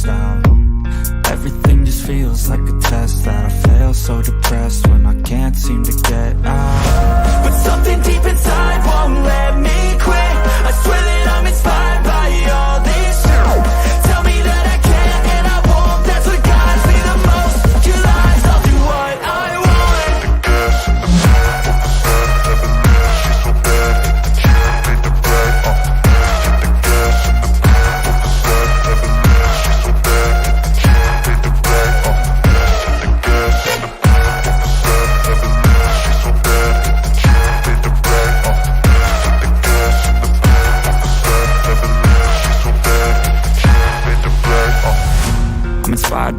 out. Everything just feels like a test that I fail, so depressed when I can't seem to get out. But something deep inside won't let me quit. I swear that I'm inspired by all this shit. Tell me that I can and I won't. That's what guides me the most. Your lies, I'll do what I want.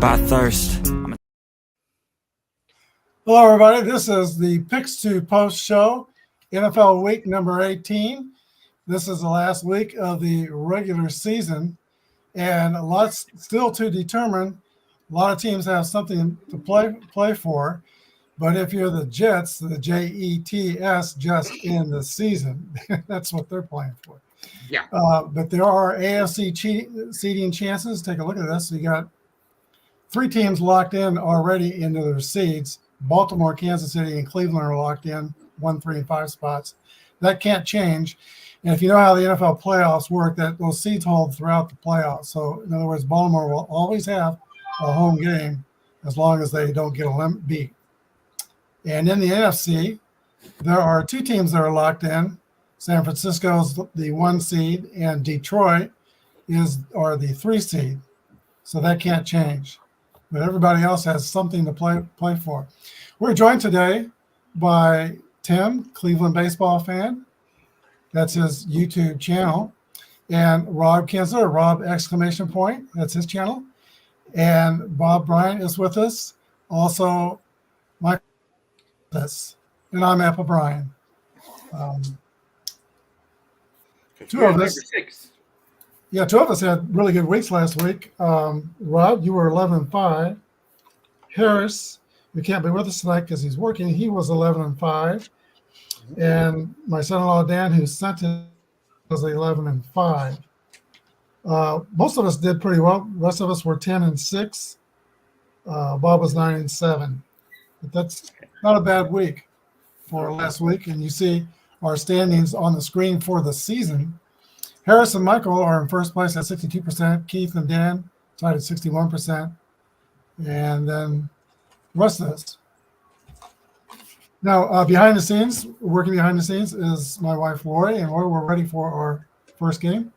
By thirst. Hello, everybody. This is the Picks to Post show, NFL week number 18. This is the last week of the regular season, and lots still to determine. A lot of teams have something to play for, but if you're the Jets, the Jets, just in the season, that's what they're playing for. Yeah. But there are AFC seeding chances. Take a look at this. You got 3 teams locked in already into their seeds. Baltimore, Kansas City, and Cleveland are locked in 1, 3, and 5 spots. That can't change. And if you know how the NFL playoffs work, that those seeds hold throughout the playoffs. So, in other words, Baltimore will always have a home game as long as they don't get a beat. And in the NFC, there are 2 teams that are locked in. San Francisco's the 1 seed, and Detroit are the 3 seed. So that can't change. But everybody else has something to play for. We're joined today by Tim, Cleveland baseball fan. That's his YouTube channel. And Rob Kinsler, Rob ! That's his channel. And Bob Brian is with us. Also, Mike, and I'm APBA Brian. 2 of us. Yeah, 2 of us had really good weeks last week. Rob, you were 11-5. Harris, who can't be with us tonight because he's working, he was 11-5. And my son-in-law, Dan, who sent it, was 11-5. Most of us did pretty well. The rest of us were 10-6. Bob was 9-7. But that's not a bad week for last week. And you see our standings on the screen for the season. Harris and Michael are in first place at 62%. Keith and Dan tied at 61%. And then the rest of us. Now, working behind the scenes is my wife, Lori, and we're ready for our first game.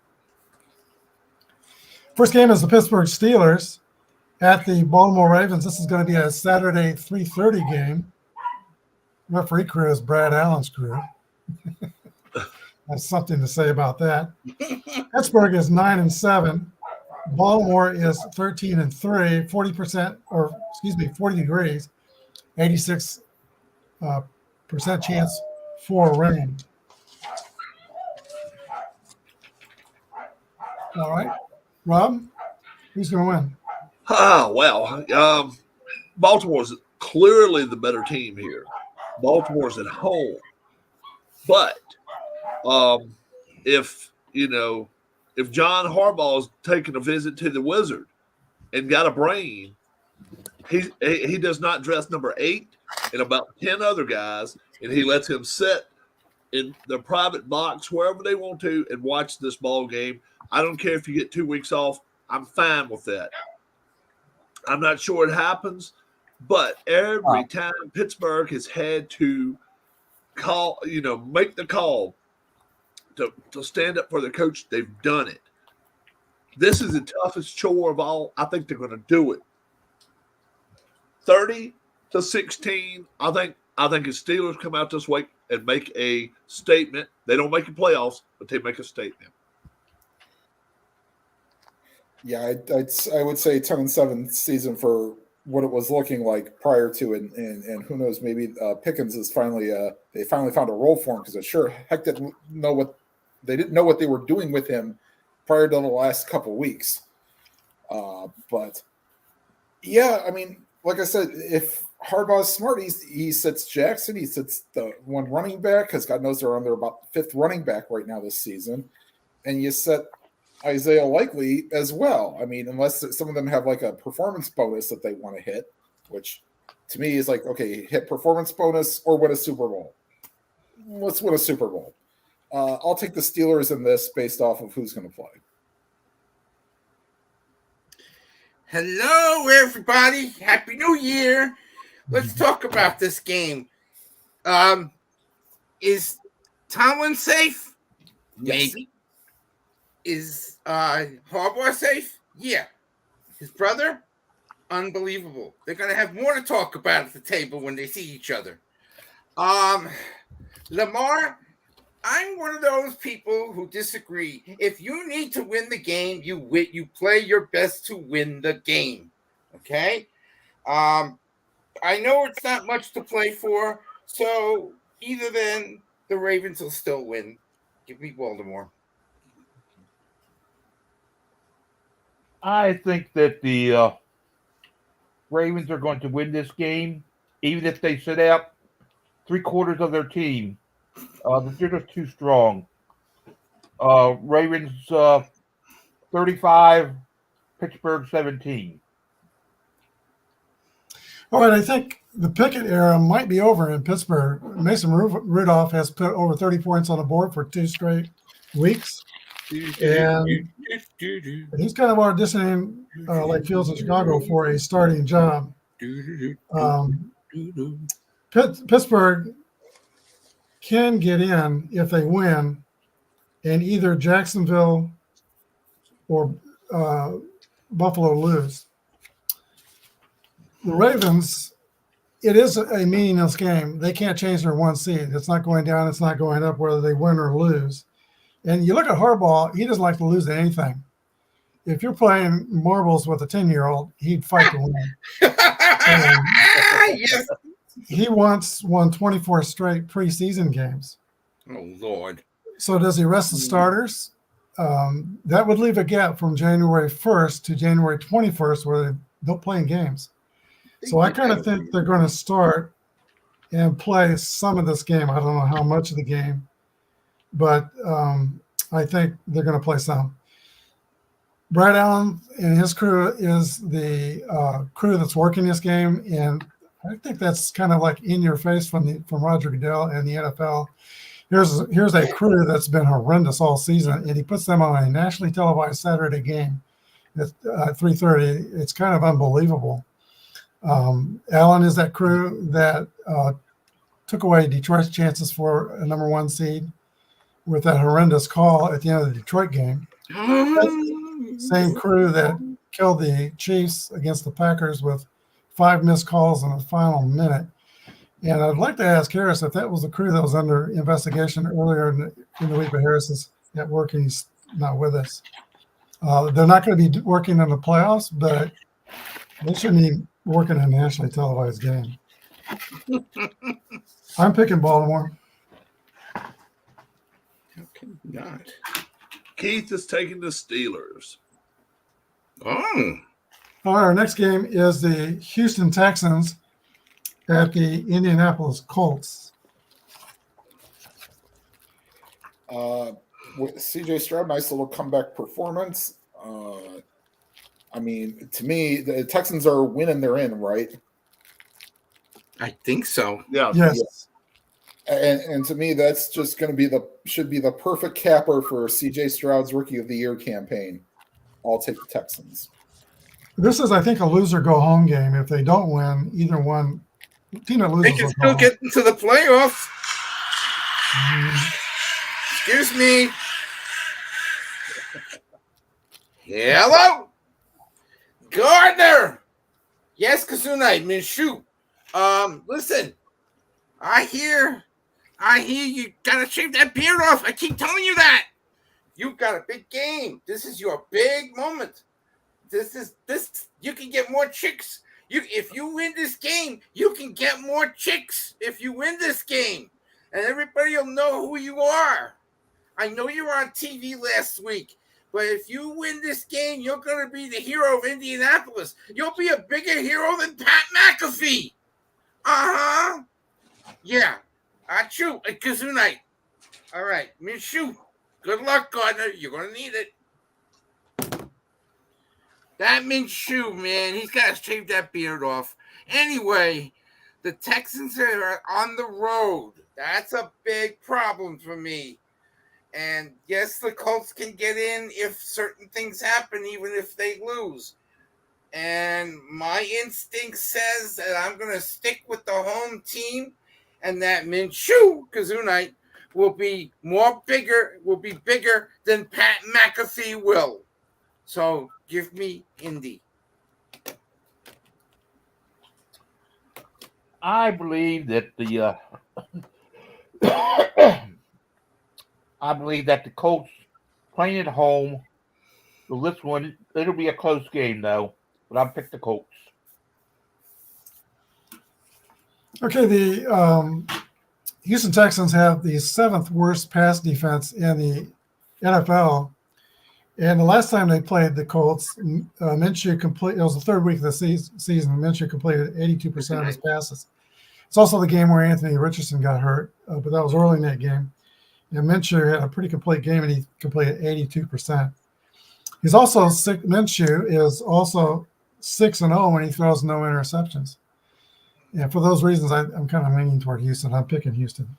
First game is the Pittsburgh Steelers at the Baltimore Ravens. This is going to be a Saturday 3:30 game. Referee crew is Brad Allen's crew. That's something to say about that. Pittsburgh is 9-7. Baltimore is 13-3, 40 degrees, 86% chance for rain. All right, Rob, who's going to win? Baltimore's clearly the better team here. Baltimore's at home, but if John Harbaugh's taking a visit to the Wizard and got a brain, he does not dress number 8 and about 10 other guys, and he lets him sit in their private box wherever they want to and watch this ball game. I don't care if you get 2 weeks off. I'm fine with that. I'm not sure it happens, but every time Pittsburgh has had to make the call to stand up for their coach, they've done it. This is the toughest chore of all. I think they're going to do it. 30-16. I think the Steelers come out this week and make a statement. They don't make the playoffs, but they make a statement. Yeah, I would say 10-7 season for what it was looking like prior to it, and who knows, maybe Pickens is finally they finally found a role for him, because it sure heck didn't know what they were doing with him prior to the last couple weeks. But yeah, I mean, like I said, if Harbaugh's smart, he sits Jackson, he sits the one running back, because God knows they're under about the 5th running back right now this season, and you set Isaiah Likely as well. I mean, unless some of them have like a performance bonus that they want to hit, which to me is like, okay, hit performance bonus or win a Super Bowl. Let's win a Super Bowl. I'll take the Steelers in this based off of who's going to play. Hello, everybody. Happy New Year. Let's talk about this game. Is Tomlin safe? Yes. Maybe. Is Harbaugh safe? Yeah. His brother? Unbelievable. They're going to have more to talk about at the table when they see each other. Lamar, I'm one of those people who disagree. If you need to win the game, you play your best to win the game. Okay? I know it's not much to play for, so either then the Ravens will still win. Give me Baltimore. I think that the Ravens are going to win this game, even if they sit out 3/4 of their team. They're just too strong. Ravens 35, Pittsburgh 17. All right, I think the Pickett era might be over in Pittsburgh. Mason Rudolph has put over 30 points on the board for 2 straight weeks. And he's kind of auditioning like Fields in Chicago for a starting job. Pittsburgh can get in if they win, and either Jacksonville or Buffalo lose. The Ravens, it is a meaningless game. They can't change their 1 seed. It's not going down. It's not going up, whether they win or lose. And you look at Harbaugh, he doesn't like to lose to anything. If you're playing marbles with a 10-year-old, he'd fight to win. Yes. He once won 24 straight preseason games. Oh, Lord. So does he rest the starters? That would leave a gap from January 1st to January 21st where they don't play in games. So I kind of think they're going to start and play some of this game. I don't know how much of the game, but I think they're going to play some. Brad Allen and his crew is the crew that's working this game, and I think that's kind of like in your face from Roger Goodell and the NFL. Here's a crew that's been horrendous all season, and he puts them on a nationally televised Saturday game at 3:30. It's kind of unbelievable. Allen is that crew that took away Detroit's chances for a number 1 seed with that horrendous call at the end of the Detroit game. Same crew that killed the Chiefs against the Packers with 5 missed calls in the final minute. And I'd like to ask Harris if that was the crew that was under investigation earlier in the week, but Harris is at work and he's not with us. They're not going to be working in the playoffs, but they shouldn't be working in a nationally televised game. I'm picking Baltimore. Okay, not. Keith is taking the Steelers. Oh. All right, our next game is the Houston Texans at the Indianapolis Colts. With CJ Stroud, nice little comeback performance. I mean, to me, the Texans are winning. They're in, right? I think so. Yeah. Yes. And to me, that's just going to be should be the perfect capper for CJ Stroud's Rookie of the Year campaign. I'll take the Texans. This is, I think, a loser go home game. If they don't win, either one team that They loses can will still go get into the playoffs. Excuse me. Hello? Gardner. Yes, Kazunai, Minshew. Listen, I hear you gotta shave that beard off. I keep telling you that. You've got a big game. This is your big moment. This you can get more chicks. If you win this game, you can get more chicks if you win this game. And everybody will know who you are. I know you were on TV last week, but if you win this game, you're going to be the hero of Indianapolis. You'll be a bigger hero than Pat McAfee. Uh-huh. Yeah. Achoo. Kazunite. All right. Minshew. Good luck, Gardner. You're going to need it. That Minshew, man, he's got to shave that beard off. Anyway, the Texans are on the road. That's a big problem for me. And yes, the Colts can get in if certain things happen, even if they lose. And my instinct says that I'm going to stick with the home team, and that Minshew Kazunite will be bigger than Pat McAfee will. So give me Indy. I believe that the Colts playing at home. So this one, it'll be a close game though, but I'll pick the Colts. Okay, the Houston Texans have the 7th worst pass defense in the NFL. And the last time they played the Colts, Minshew it was the 3rd week of the season. Minshew completed 82% of his passes. It's also the game where Anthony Richardson got hurt, but that was early in that game. And Minshew had a pretty complete game, and he completed 82%. He's also Minshew is also 6-0 when he throws no interceptions. And for those reasons, I'm kind of leaning toward Houston. I'm picking Houston.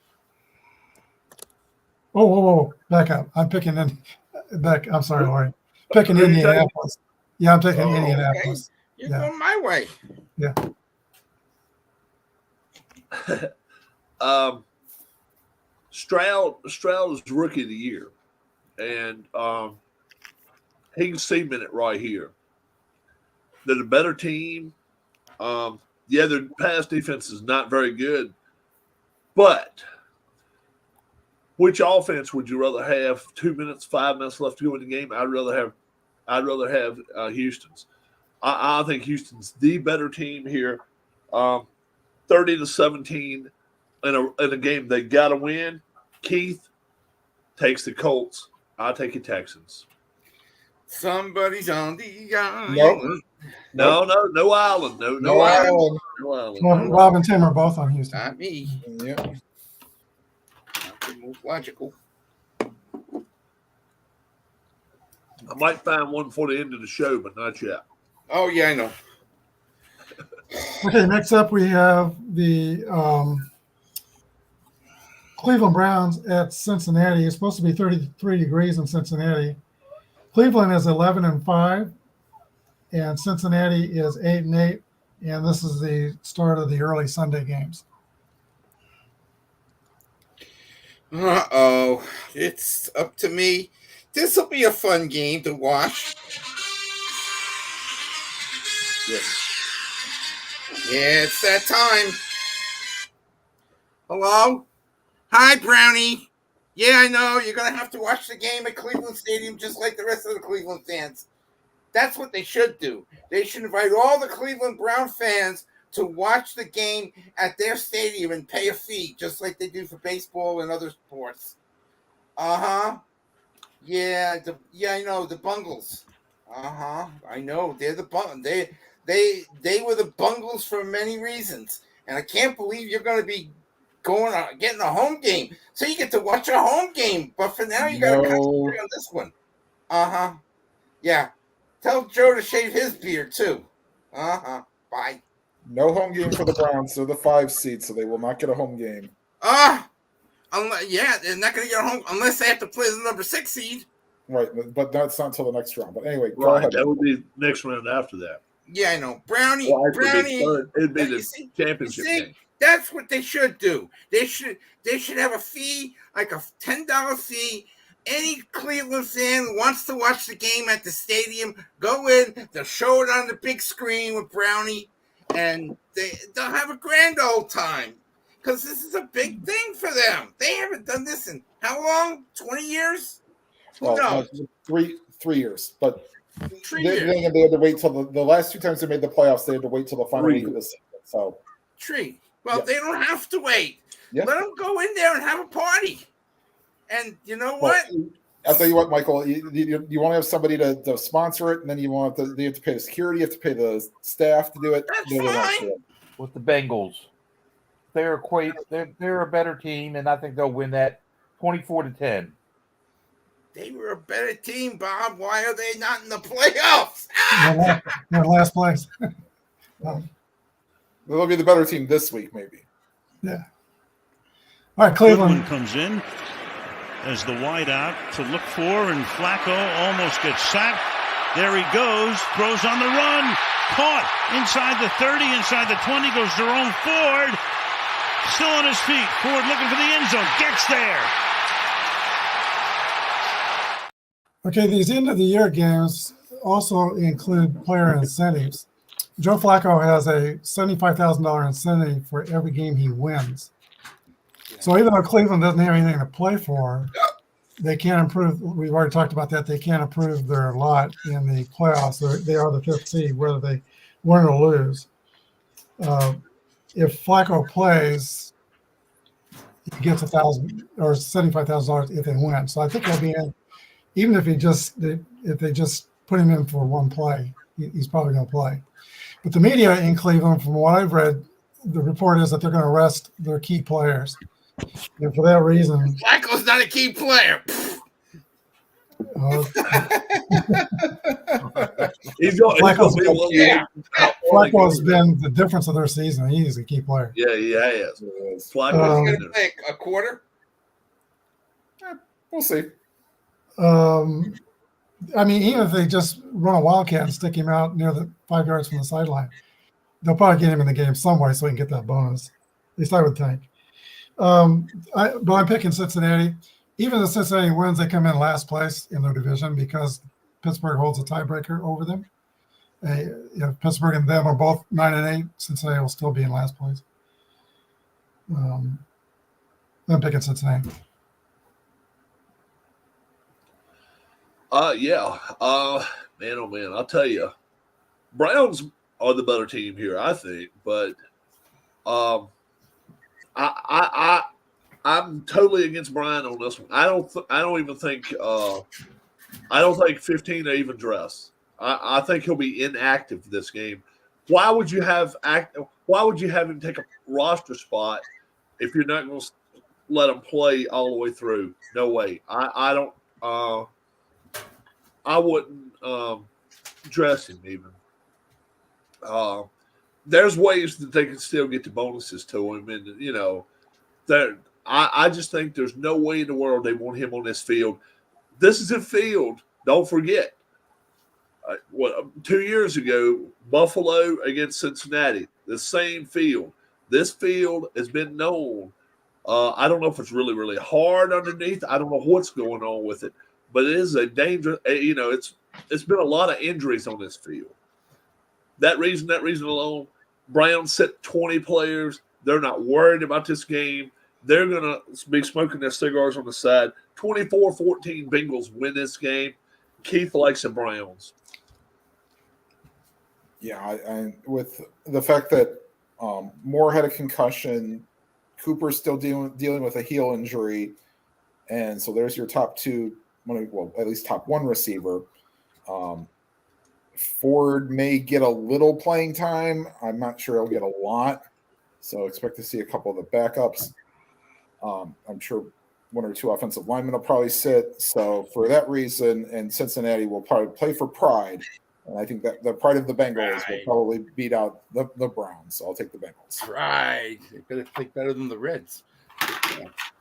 Whoa. Back up. I'm picking I'm sorry, Lori. Picking Indianapolis. Yeah, I'm taking Indianapolis. Okay. You're going my way. Yeah. Stroud is rookie of the year, and he can cement it right here. They're a better team. Yeah, their pass defense is not very good, but which offense would you rather have? 2 minutes, 5 minutes left to go in the game. I'd rather have Houston's. I think Houston's the better team here. 30-17 in a game they got to win. Keith takes the Colts. I take the Texans. Somebody's on the island. No island. No island. No island. Well, Rob and Tim are both on Houston. Not me. Yeah. Not the most logical. I might find one for the end of the show, but not yet. Oh, yeah, I know. Okay, next up we have the Cleveland Browns at Cincinnati. It's supposed to be 33 degrees in Cincinnati. Cleveland is 11-5, and Cincinnati is 8-8, and this is the start of the early Sunday games. Uh-oh. It's up to me. This will be a fun game to watch. Yes. Yeah, it's that time. Hello? Hi, Brownie. Yeah, I know. You're going to have to watch the game at Cleveland Stadium just like the rest of the Cleveland fans. That's what they should do. They should invite all the Cleveland Brown fans to watch the game at their stadium and pay a fee, just like they do for baseball and other sports. Uh-huh. Yeah, I know, the Bungles. Uh-huh. I know. They're the Bungles. They were the Bungles for many reasons. And I can't believe you're going to be getting a home game. So you get to watch a home game. But for now, you got to concentrate on this one. Uh-huh. Yeah. Tell Joe to shave his beard, too. Uh-huh. Bye. No home game for the Browns. They're the 5 seed, so they will not get a home game. Yeah, they're not going to get a home unless they have to play the number 6 seed. Right, but that's not until the next round. But anyway, go Right, ahead. that would be next round after that. Yeah, I know. Brownie. It'd be the championship game. That's what they should do. They should have a fee, like a $10 fee. Any Cleveland fan wants to watch the game at the stadium, go in, they'll show it on the big screen with Brownie, and they'll have a grand old time. Because this is a big thing for them. They haven't done this in how long? 20 years? Who knows? 3 years. But 3 years. They had to wait till the last 2 times they made the playoffs, they had to wait till the final week of the season. So Well, yeah. They don't have to wait. Yeah. Let them go in there and have a party. And you know what? I'll tell you what, Michael, you want to have somebody to sponsor it, and then you have to pay the security, you have to pay the staff to do it. That's fine. With the Bengals, they're a better team, and I think they'll win that 24-10. They were a better team, Bob. Why are they not in the playoffs? They're in last place. They'll be the better team this week, maybe. Yeah. All right, Cleveland. Goodwin comes in as the wide out to look for, and Flacco almost gets sacked. There he goes, throws on the run, caught inside the 30, inside the 20, goes Jerome Ford, still on his feet. Ford looking for the end zone, gets there. Okay, these end of the year games also include player incentives. Joe Flacco has a $75,000 incentive for every game he wins. So even though Cleveland doesn't have anything to play for, they can't improve. We've already talked about that. They can't improve their lot in the playoffs. They are the fifth seed, whether they win or lose. If Flacco plays, he gets $1,000 or $75,000 if they win. So I think he'll be in, even if they just put him in for one play, he's probably going to play. But the media in Cleveland, from what I've read, the report is that they're going to rest their key players. And for that reason, Flacco's not a key player. Flacco's been the difference of their season. He's a key player. Yeah, he has. Flacco's going to play a quarter. We'll see. I mean, even if they just run a wildcat and stick him out near the 5 yards from the sideline, they'll probably get him in the game some way so he can get that bonus. At least I would think. But I'm picking Cincinnati. Even if Cincinnati wins, they come in last place in their division because Pittsburgh holds a tiebreaker over them. If Pittsburgh and them are both 9-8, Cincinnati will still be in last place. I'm picking Cincinnati. Yeah. Man, oh man, I'll tell you, Browns are the better team here, I think. But I'm totally against Brian on this one. I don't even think. I don't think 15 will even dress. I think he'll be inactive this game. Why would you have him take a roster spot if you're not going to let him play all the way through? No way. I don't. I wouldn't dress him even. There's ways that they can still get the bonuses to him, and I just think there's no way in the world they want him on this field. This is a field. Don't forget. 2 years ago, Buffalo against Cincinnati, the same field. This field has been known. I don't know if it's really, really hard underneath. I don't know what's going on with it. But it is a dangerous, it's been a lot of injuries on this field. That reason alone, Browns set 20 players. They're not worried about this game. They're going to be smoking their cigars on the side. 24-14 Bengals win this game. Keith likes the Browns. Yeah, I with the fact that Moore had a concussion, Cooper's still dealing with a heel injury, and so there's your top two. Well, at least top one receiver. Ford may get a little playing time. I'm not sure he'll get a lot. So expect to see a couple of the backups. I'm sure one or two offensive linemen will probably sit. So for that reason, and Cincinnati will probably play for pride. And I think that the pride of the Bengals will probably beat out the Browns. So I'll take the Bengals. Right. They better play better than the Reds.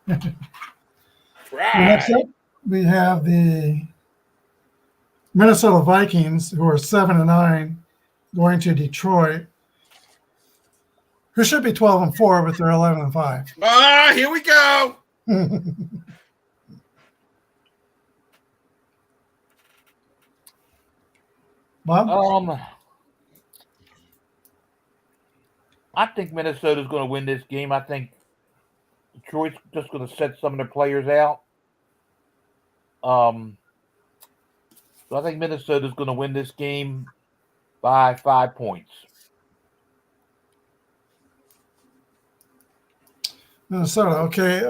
Next up, we have the Minnesota Vikings, who are 7-9, going to Detroit, who should be 12-4, but they're 11-5. Ah, here we go. Bob? I think Minnesota's going to win this game. I think Detroit's just going to set some of their players out. So I think Minnesota's going to win this game by 5 points. Minnesota, okay.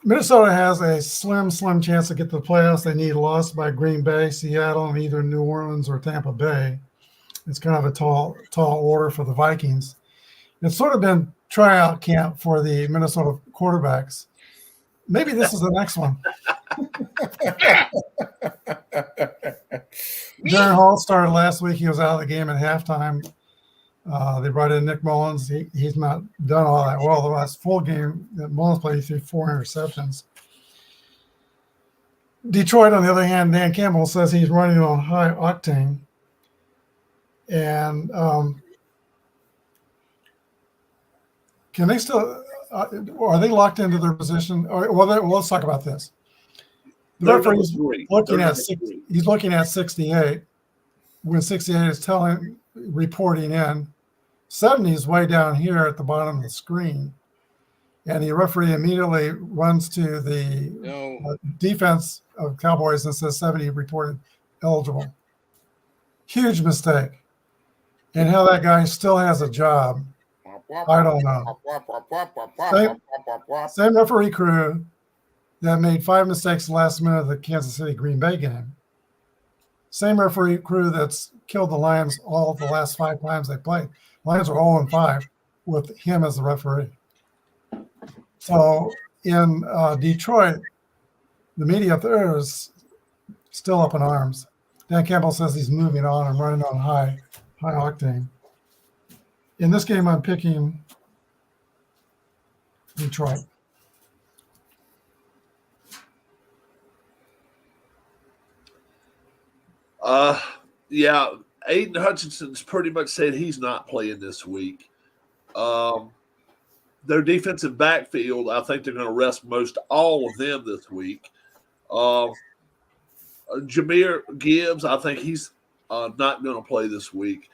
Minnesota has a slim chance to get to the playoffs. They need a loss by Green Bay, Seattle, and either New Orleans or Tampa Bay. It's kind of a tall order for the Vikings. It's sort of been tryout camp for the Minnesota quarterbacks. Maybe this is the next one. Darren Hall started last week. He was out of the game at halftime. They brought in Nick Mullins. He's not done all that well. The last full game that Mullins played, he threw 4 interceptions. Detroit, on the other hand, Dan Campbell says he's running on high octane. And can they still are they locked into their position? Let's talk about this. The referee's looking at he's looking at 68 when 68 is reporting in. 70 is way down here at the bottom of the screen. And the referee immediately runs to the defense of Cowboys and says 70 reported eligible. Huge mistake. And how that guy still has a job, I don't know. Same referee crew that made 5 mistakes the last minute of the Kansas City Green Bay game. Same referee crew that's killed the Lions all of the last 5 times they played. Lions are 0-5 with him as the referee. So in Detroit, the media there is still up in arms. Dan Campbell says he's moving on and running on high octane. In this game, I'm picking Detroit. Yeah, Aiden Hutchinson's pretty much said he's not playing this week. Their defensive backfield, I think they're going to rest most all of them this week. Jahmyr Gibbs, I think he's not going to play this week.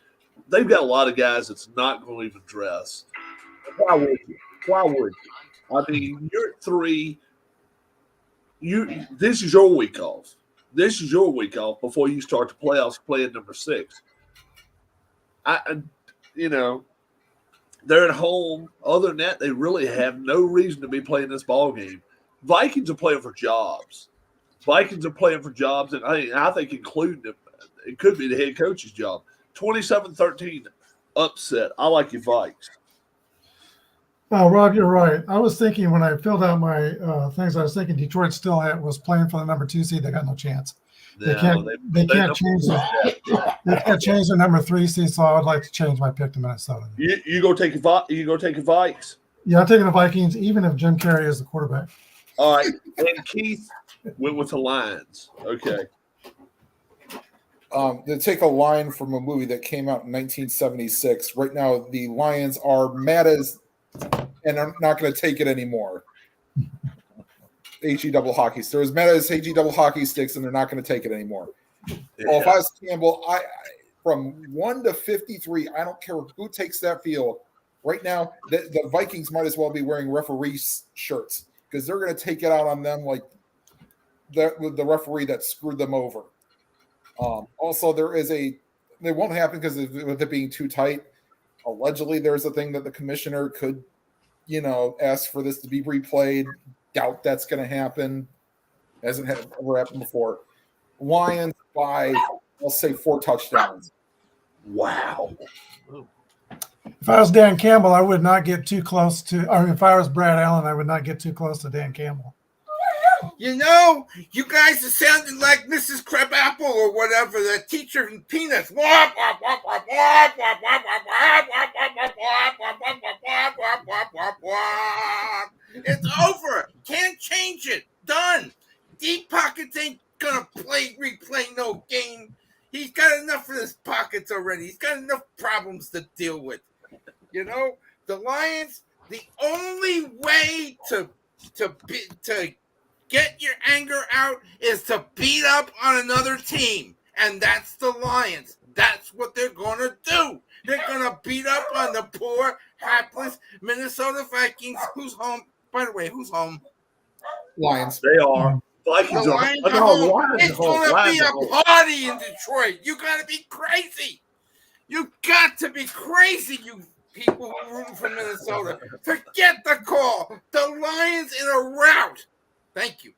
They've got a lot of guys that's not going to even dress. Why would you? I mean, you're at 3. This is your week off. This is your week off before you start the playoffs playing number 6. They're at home. Other than that, they really have no reason to be playing this ball game. Vikings are playing for jobs. And I think including them, it could be the head coach's job. 27-13 upset. I like your Vikes. Rob, you're right. I was thinking when I filled out my things, I was thinking Detroit still was playing for the number 2 seed. They got no chance. They can't change the number 3 seed. So I would like to change my pick to Minnesota. You go take your Vikes. Yeah, I'm taking the Vikings, even if Jim Carrey is the quarterback. All right, and Keith went with the Lions. Okay. To take a line from a movie that came out in 1976. Right now, the Lions are mad as and are not going to take it anymore. HE double hockey. They're as mad as HE double hockey sticks, and they're not going to take it anymore. Yeah. Well, if I was Campbell, I from 1 to 53, I don't care who takes that field. Right now, the Vikings might as well be wearing referee shirts because they're going to take it out on them like the referee that screwed them over. Also, it won't happen because with it being too tight. Allegedly, there's a thing that the commissioner could, ask for this to be replayed. Doubt that's going to happen. Hasn't ever happened before. Lions by, I'll say 4 touchdowns. Wow. If I was Dan Campbell, I would not get too close to. If I was Brad Allen, I would not get too close to Dan Campbell. You guys are sounding like Mrs. Crabapple or whatever, the teacher in Peanuts. It's over. Can't change it. Done. Deep Pockets ain't gonna replay no game. He's got enough of his pockets already. He's got enough problems to deal with. The Lions, the only way to get your anger out is to beat up on another team. And that's the Lions. That's what they're going to do. They're going to beat up on the poor, hapless Minnesota Vikings. Who's home? By the way, who's home? Lions. They are. Vikings the are. Lions are home. It's going to be a party in Detroit. You got to be crazy. You got to be crazy, you people who are rooting for Minnesota. Forget the call. The Lions in a rout. Thank you.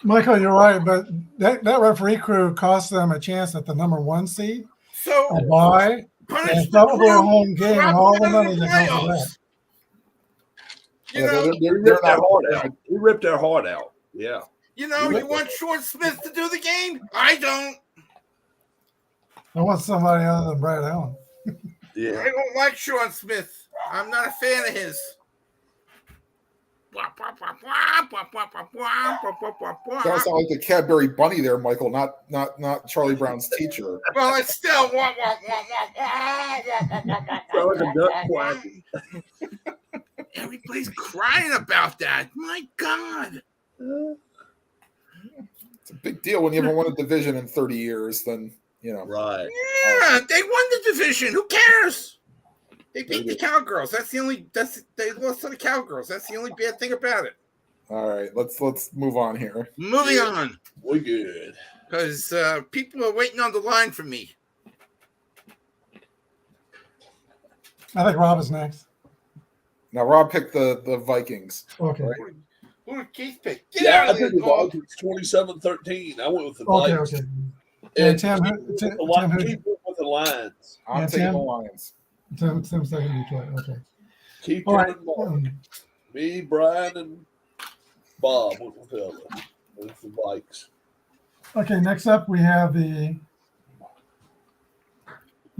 Michael, you're right, but that referee crew cost them a chance at the number 1 seed, a bye, and double their home game and all the money that goes with that. You know, He ripped their heart out. He ripped their heart out. Yeah. you want Short Smith to do the game? I don't. I want somebody other than Brad Allen. Yeah. I don't like Sean Smith. I'm not a fan of his. Sounds like the Cadbury Bunny there, Michael, not Charlie Brown's teacher. Well, it's still. Sounds like a duck quacking. Everybody's crying about that. My God. It's a big deal when you haven't won a division in 30 years. Then Right. Yeah, they won the division. Who cares? They beat the Cowgirls. They lost to the Cowgirls. That's the only bad thing about it. All right, let's move on here. Moving on. We good. Because people are waiting on the line for me. I think Rob is next. Now, Rob picked the Vikings. Okay. Right? Who did Keith pick? Get out I of think here, the dog. Vikings 27-13. I went with the Okay. Vikings. Okay. And Tim keep with the Lions. I'm taking the Lions. Tim's second Detroit. Okay. Keep All right. Mark. Me, Brian, and Bob went with the other. With the Vikes. Okay. Next up, we have the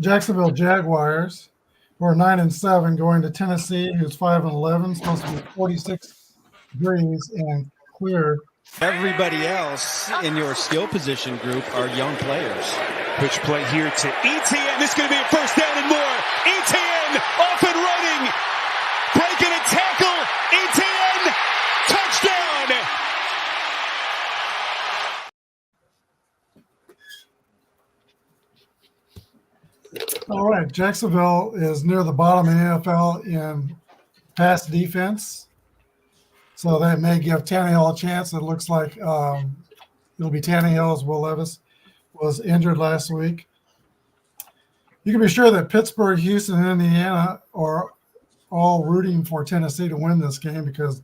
Jacksonville Jaguars, who are 9-7, going to Tennessee, who's 5-11. Supposed to be 46 degrees and clear. Everybody else in your skill position group are young players. Pitch play here to ETN. This is going to be a first down and more. ETN off and running. Breaking a tackle. ETN touchdown. All right. Jacksonville is near the bottom of the NFL in pass defense. So that may give Tannehill a chance. It looks like it'll be Tannehill, as Will Levis was injured last week. You can be sure that Pittsburgh, Houston, and Indiana are all rooting for Tennessee to win this game because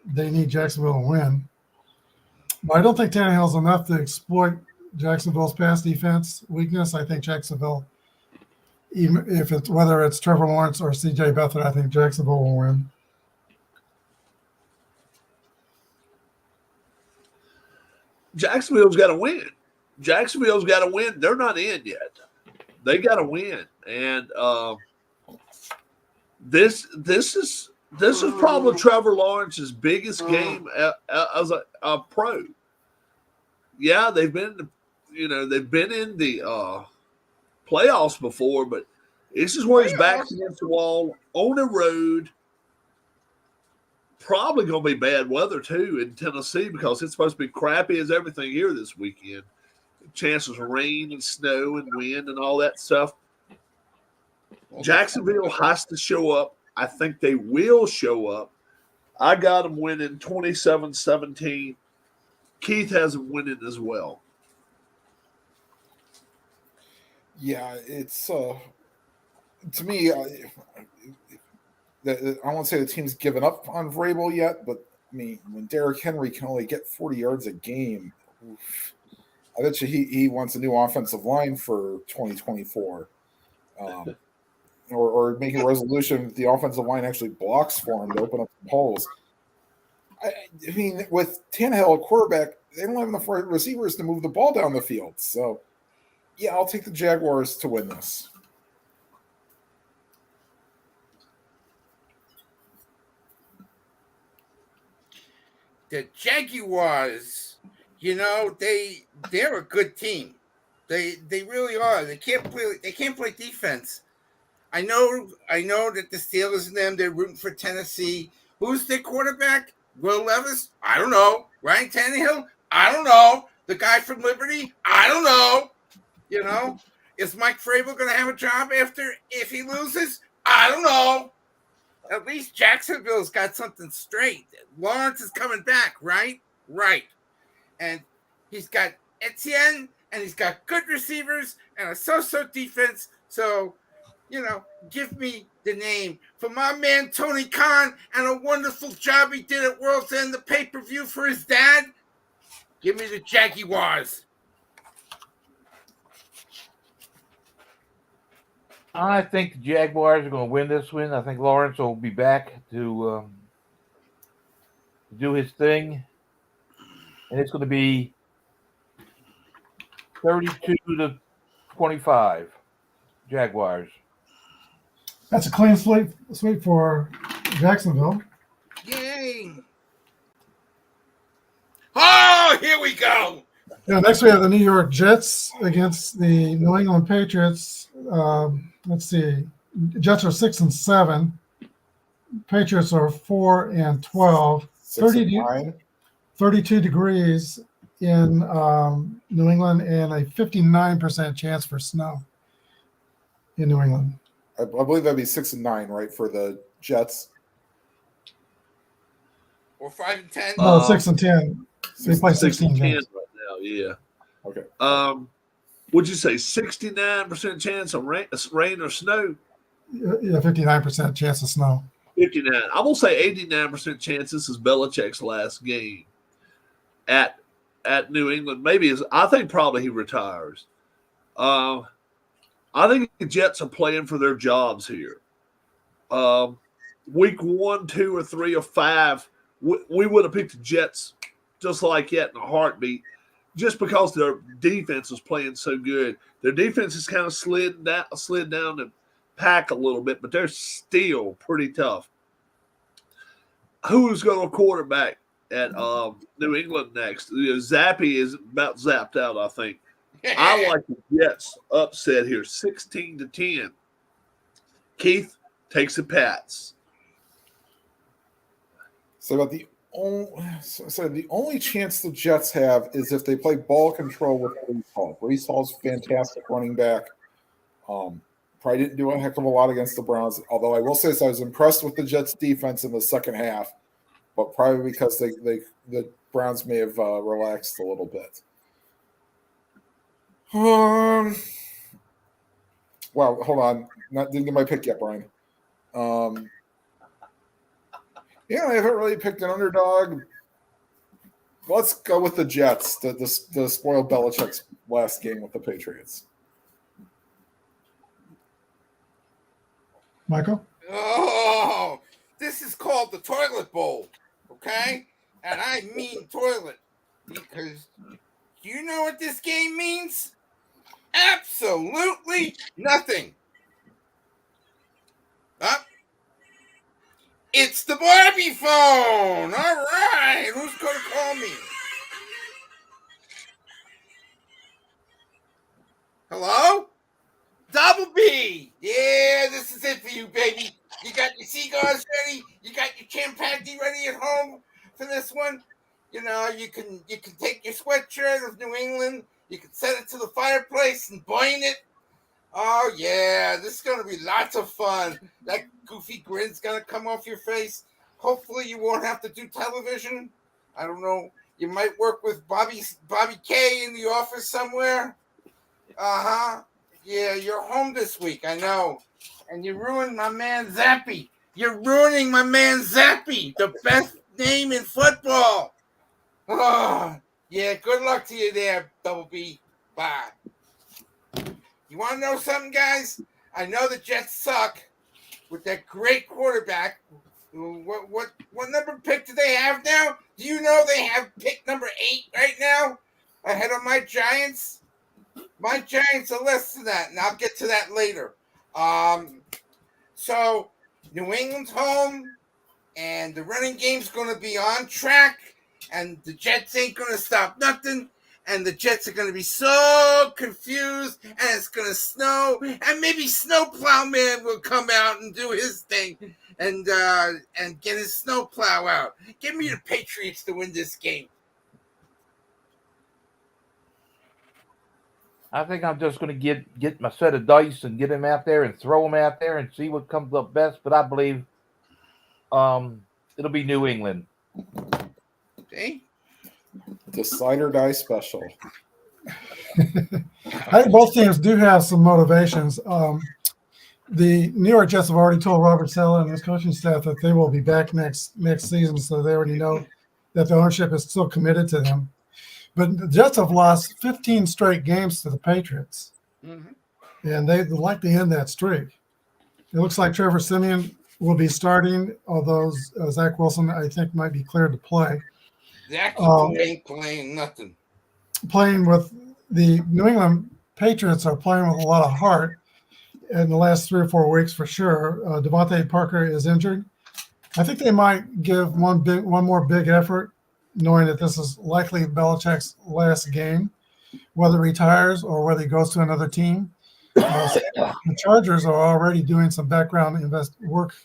they need Jacksonville to win. But I don't think Tannehill's enough to exploit Jacksonville's pass defense weakness. I think Jacksonville, even if it's whether it's Trevor Lawrence or C.J. Beathard, I think Jacksonville will win. Jacksonville's got to win. Jacksonville's got to win. They're not in yet. They got to win, and this is probably Trevor Lawrence's biggest game as a pro. Yeah, they've been in the playoffs before, but this is where his back's against the wall on the road. Probably going to be bad weather too in Tennessee because it's supposed to be crappy as everything here this weekend. Chances of rain and snow and wind and all that stuff. Jacksonville has to show up. I think they will show up. I got them winning 27-17. Keith has them winning as well. Yeah, it's to me. I won't say the team's given up on Vrabel yet, but I mean, when Derrick Henry can only get 40 yards a game, I bet you he wants a new offensive line for 2024, or make a resolution that the offensive line actually blocks for him to open up some holes. I mean, with Tannehill, a quarterback, they don't have enough receivers to move the ball down the field. So, yeah, I'll take the Jaguars to win this. The Jaguars, they're a good team. They really are. They can't play defense. I know that the Steelers and them, they're rooting for Tennessee. Who's their quarterback? Will Levis? I don't know. Ryan Tannehill? I don't know. The guy from Liberty? I don't know. Is Mike Vrabel going to have a job if he loses? I don't know. At least Jacksonville's got something straight. Lawrence is coming back, right? Right. And he's got Etienne, and he's got good receivers and a so-so defense. So, give me the name for my man Tony Khan and a wonderful job he did at World's End, the pay-per-view for his dad. Give me the Jaguars. I think the Jaguars are going to win this one. I think Lawrence will be back to to do his thing, and it's going to be 32-25, Jaguars. That's a clean sweep for Jacksonville. Yay! Oh, here we go. Yeah, next we have the New York Jets against the New England Patriots. Let's see. Jets are 6-7. Patriots are 4-12. 32 degrees in New England, and a 59% chance for snow in New England. I believe that'd be 6-9, right, for the Jets. Or 5-10. No, 6-10. They play 16 games right now. Yeah. Okay. Would you say 69% chance of rain or snow? Yeah, 59% chance of snow. 59. I'm gonna say 89% chance this is Belichick's last game at New England. I think probably he retires. I think the Jets are playing for their jobs here. Week 1, 2, or 3, or 5, we would have picked the Jets just like that in a heartbeat, just because their defense was playing so good. Their defense has kind of slid down the pack a little bit, but they're still pretty tough. Who's going to quarterback at New England next? Zappy is about zapped out, I think. I like the Jets upset here, 16-10. Keith takes the Pats. So the only chance the Jets have is if they play ball control with Breece Hall. Breece Hall's fantastic running back. Probably didn't do a heck of a lot against the Browns, although I will say I was impressed with the Jets' defense in the second half, but probably because the Browns may have relaxed a little bit. Well, hold on. Didn't get my pick yet, Brian. Yeah, I haven't really picked an underdog. Let's go with the Jets, the spoiled Belichick's last game with the Patriots. Michael? Oh, this is called the toilet bowl, okay? And I mean toilet, because do you know what this game means? Absolutely nothing. It's the Barbie phone. All right, who's going to call me? Hello? Double B. Yeah, this is it for you, baby. You got your cigars ready? You got your chimpanzee ready at home for this one? You know, you can take your sweatshirt of New England. You can set it to the fireplace and burn it. Oh, yeah, this is going to be lots of fun. That goofy grin's going to come off your face. Hopefully you won't have to do television. I don't know. You might work with Bobby K in the office somewhere. Uh-huh. Yeah, you're home this week, I know. And you ruined my man Zappy. You're ruining my man Zappy, the best name in football. Oh, yeah, good luck to you there, Double B. Bye. You want to know something, guys? I know the Jets suck with that great quarterback. What number pick do they have now? Do you know they have pick number 8 right now ahead of my Giants? My Giants are less than that, and I'll get to that later. So New England's home, and the running game's going to be on track, and the Jets ain't going to stop nothing. And the Jets are going to be so confused, and it's going to snow, and maybe Snowplow Man will come out and do his thing and get his snowplow out. Give me the Patriots to win this game. I think I'm just going to get my set of dice and get him out there and throw him out there and see what comes up best. But I believe it'll be New England. Okay. The slide or die special. I think both teams do have some motivations. The New York Jets have already told Robert Saleh and his coaching staff that they will be back next season, so they already know that the ownership is still committed to them. But the Jets have lost 15 straight games to the Patriots, and they'd like to end that streak. It looks like Trevor Siemian will be starting, although Zach Wilson, I think, might be cleared to play. Zach ain't playing nothing. Playing with the New England Patriots are playing with a lot of heart in the last 3 or 4 weeks for sure. Devontae Parker is injured. I think they might give one more big effort, knowing that this is likely Belichick's last game, whether he retires or whether he goes to another team. The Chargers are already doing some background work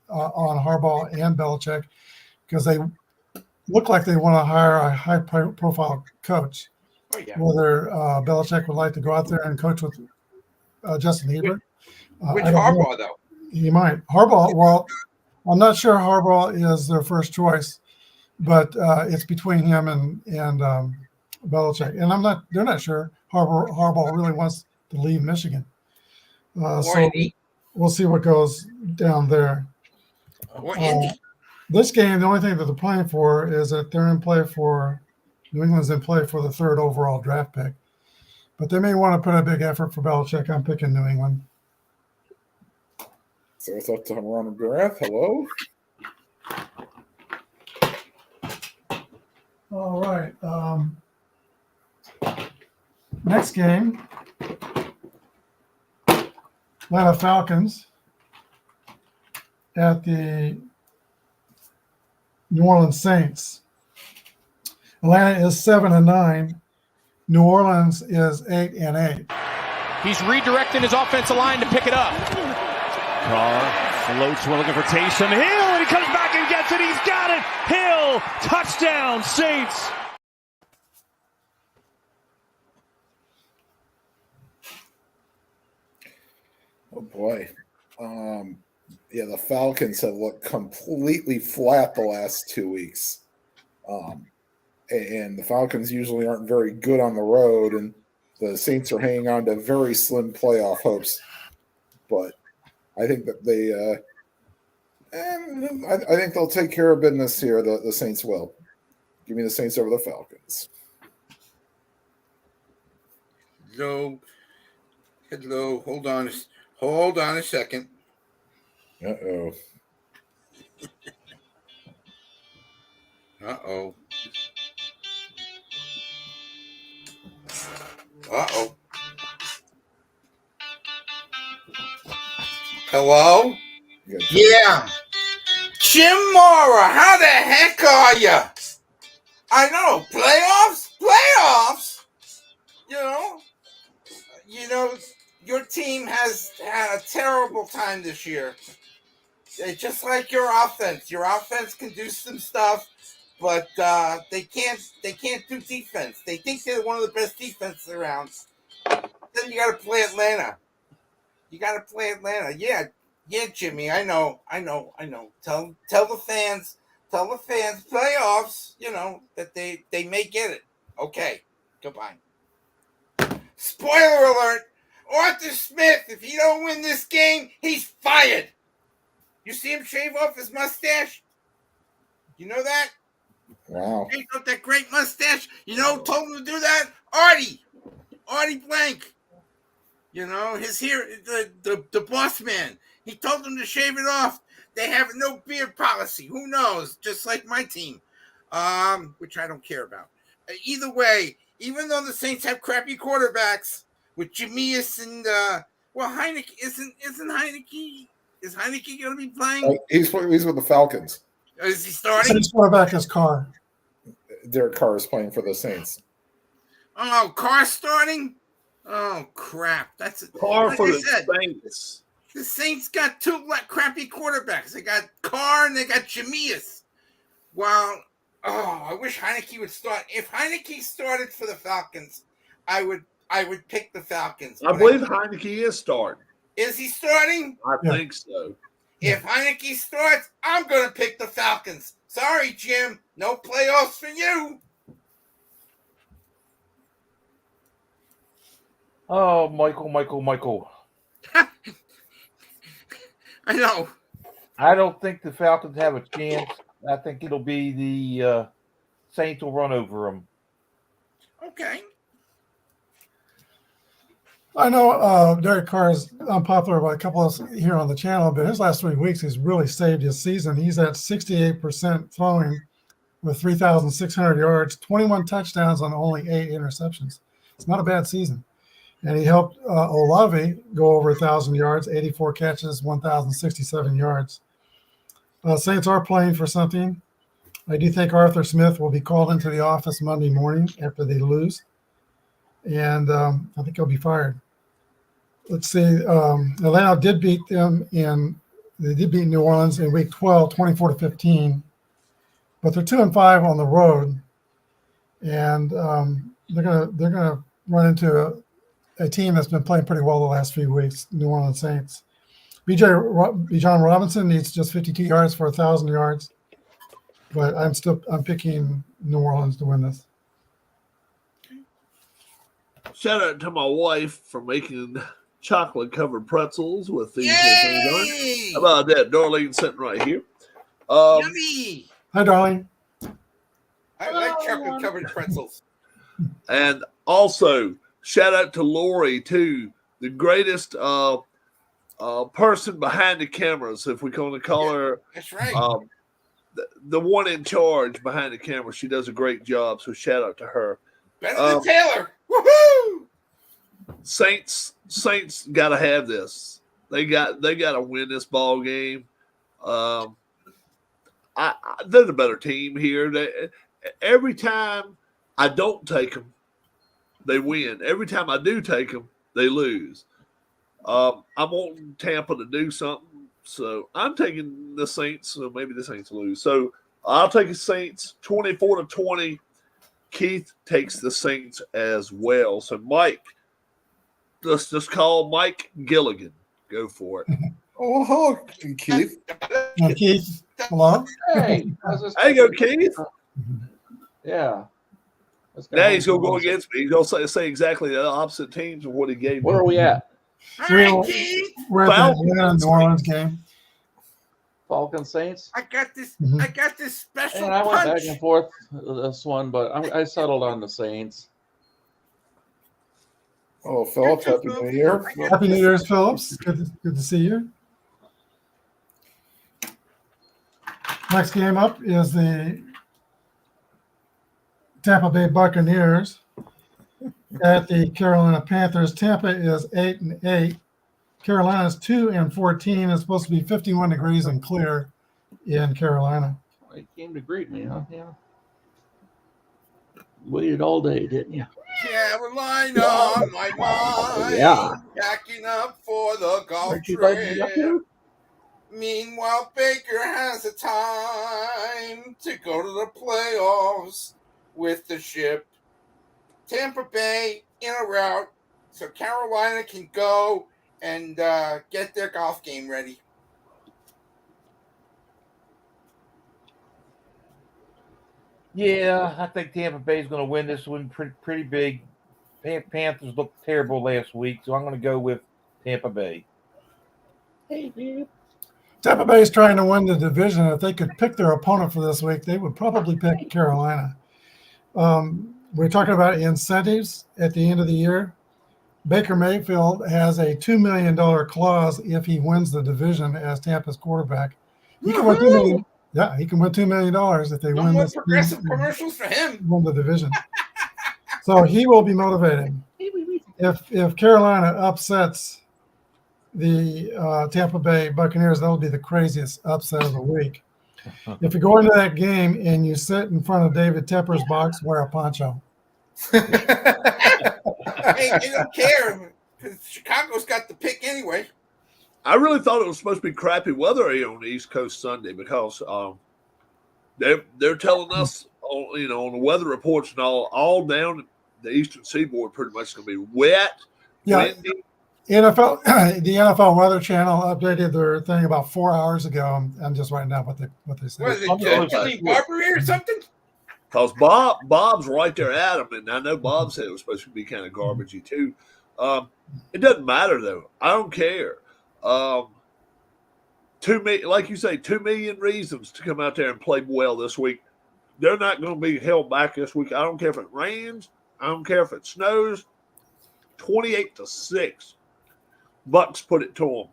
on Harbaugh and Belichick because they look like they want to hire a high-profile coach. Oh, yeah. Whether Belichick would like to go out there and coach with Justin Herbert. Which Harbaugh, though? He might. Harbaugh, well, I'm not sure Harbaugh is their first choice, but it's between him and Belichick. And they're not sure Harbaugh really wants to leave Michigan. So we'll see what goes down there. This game, the only thing that they're playing for is that they're in play for New England's in play for the 3rd overall draft pick. But they may want to put a big effort for Belichick. I'm picking New England. So it's up to Ron McGrath. Hello. All right. Next game, Atlanta Falcons at the New Orleans Saints. Atlanta is 7-9. New Orleans is 8-8. He's redirecting his offensive line to pick it up. Carr floats. We're looking for Taysom Hill, and he comes back and gets it. He's got it. Hill, touchdown, Saints. Oh boy. Yeah, the Falcons have looked completely flat the last 2 weeks. And the Falcons usually aren't very good on the road, and the Saints are hanging on to very slim playoff hopes. But I think that I think they'll take care of business here. The Saints will. Give me the Saints over the Falcons. Hello. Hold on a second. Uh-oh. Uh-oh. Uh-oh. Hello? Yeah. Jim Mora, how the heck are you? I know. Playoffs? You know, your team has had a terrible time this year. Just like your offense. Your offense can do some stuff, but they can't do defense. They think they're one of the best defenses around. Then you got to play Atlanta. Yeah, Jimmy. I know. Tell the fans, playoffs. That they may get it. Okay. Goodbye. Spoiler alert: Arthur Smith. If he don't win this game, he's fired. You see him shave off his mustache? You know that? Wow. Shave off that great mustache. You know who told him to do that? Artie Blank. His here, the boss man. He told them to shave it off. They have no beard policy. Who knows? Just like my team, which I don't care about. Either way, even though the Saints have crappy quarterbacks with Jameis and Heineke isn't Heineke. Is Heineke going to be playing? He's with the Falcons. Is he starting? Saints quarterback is Carr. Derek Carr is playing for the Saints. Oh, Carr starting? Oh, crap. That's Carr like for I the said, Saints. the Saints got two crappy quarterbacks. They got Carr and they got Jameis. Well, I wish Heineke would start. If Heineke started for the Falcons, I would pick the Falcons. I believe Heineke is starting. Is he starting? I think so. If Heineke starts, I'm going to pick the Falcons. Sorry, Jim. No playoffs for you. Oh, Michael. I know. I don't think the Falcons have a chance. I think it'll be the Saints will run over them. Okay. I know Derek Carr is unpopular by a couple of us here on the channel, but his last 3 weeks, he's really saved his season. He's at 68% throwing with 3,600 yards, 21 touchdowns on only 8 interceptions. It's not a bad season. And he helped Olave go over 1,000 yards, 84 catches, 1,067 yards. Saints are playing for something. I do think Arthur Smith will be called into the office Monday morning after they lose. And I think he'll be fired. Let's see. Atlanta did beat them they did beat New Orleans in week 12, 24-15, but they're 2-5 on the road. And they're gonna run into a team that's been playing pretty well the last few weeks, New Orleans Saints. Bijan Robinson needs just 52 yards for 1,000 yards, but I'm picking New Orleans to win this. Shout out to my wife for making chocolate-covered pretzels with these little things on it. How about that? Darlene sitting right here. Yummy! Hi, darling. I like chocolate-covered pretzels. And also, shout out to Lori, too, the greatest person behind the cameras, if we're going to call her. That's right. The one in charge behind the camera. She does a great job, so shout out to her. Better than Taylor. Woohoo! Saints got to have this. They got to win this ball game. They're the better team here. Every time I don't take them, they win. Every time I do take them, they lose. I'm wanting Tampa to do something, so I'm taking the Saints. So maybe the Saints lose. So I'll take the Saints 24-20. Keith takes the Saints as well. So Mike, let's just call Mike Gilligan. Go for it. Oh, hello, Keith. Keith, hello. Hey, There you go, Keith. Yeah. Now he's going to go against me. He's going to say exactly the opposite teams of what he gave me. Where are we at? We're at the Atlanta New Orleans game. Falcon Saints. I got this. Mhm. I got this special And I went punch. back and forth this one, but I settled on the Saints. Oh, Philip, happy New Year. Happy New Year's, Phillips. Good to see you. Next game up is the Tampa Bay Buccaneers at the Carolina Panthers. Tampa is 8-8. Carolina's 2-14. It's supposed to be 51 degrees and clear in Carolina. You came to greet me, huh? Yeah. Waited all day, didn't you? Carolina on my mind. Yeah. Packing up for the golf Aren't you glad you got trip. here? Meanwhile, Baker has the time to go to the playoffs with the ship. Tampa Bay in a route so Carolina can go and get their golf game ready. Yeah, I think Tampa Bay is going to win this one pretty big. Panthers looked terrible last week, so I'm going to go with Tampa Bay. Hey, dude. Tampa Bay is trying to win the division. If they could pick their opponent for this week, they would probably pick Carolina. We're talking about incentives at the end of the year. Baker Mayfield has a $2 million clause if he wins the division as Tampa's quarterback. He can win $2 million. Yeah, he can win $2 million if they No win more this. progressive commercials for him. Win the division. So he will be motivated. If Carolina upsets the Tampa Bay Buccaneers, that'll be the craziest upset of the week. If you go into that game and you sit in front of David Tepper's box, wear a poncho. Hey, they don't care because Chicago's got the pick anyway. I really thought it was supposed to be crappy weather here on the East Coast Sunday because they're telling us on the weather reports and all down the Eastern Seaboard pretty much going to be wet, windy. The NFL Weather Channel updated their thing about 4 hours ago. I'm just writing down what they said. What is it, Julie Barbary or something? Because Bob's right there at them, and I know Bob said it was supposed to be kind of garbagey too. It doesn't matter though. I don't care. 2 million, like you say, 2 million reasons to come out there and play well this week. They're not going to be held back this week. I don't care if it rains. I don't care if it snows. 28-6. Bucks put it to them.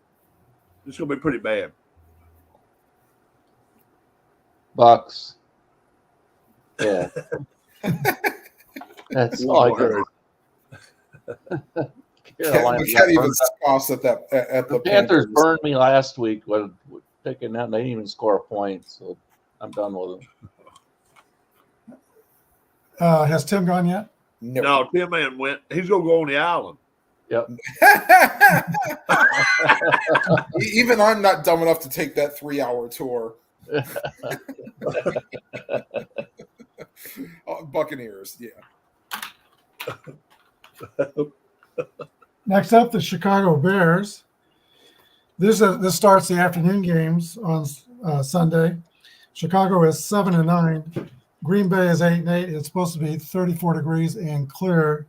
It's going to be pretty bad. Bucks. Yeah. That's all I Okay. got. Carolina We can't even scoff at that. At the Panthers burned me last week when picking that. They didn't even score a point, so I'm done with them. Has Tim gone yet? No, Tim man went. He's going to go on the island. Yep. Even I'm not dumb enough to take that 3-hour tour. Buccaneers, yeah. Next up, the Chicago Bears. This starts the afternoon games on Sunday. Chicago is 7-9. Green Bay is 8-8. It's supposed to be 34 degrees and clear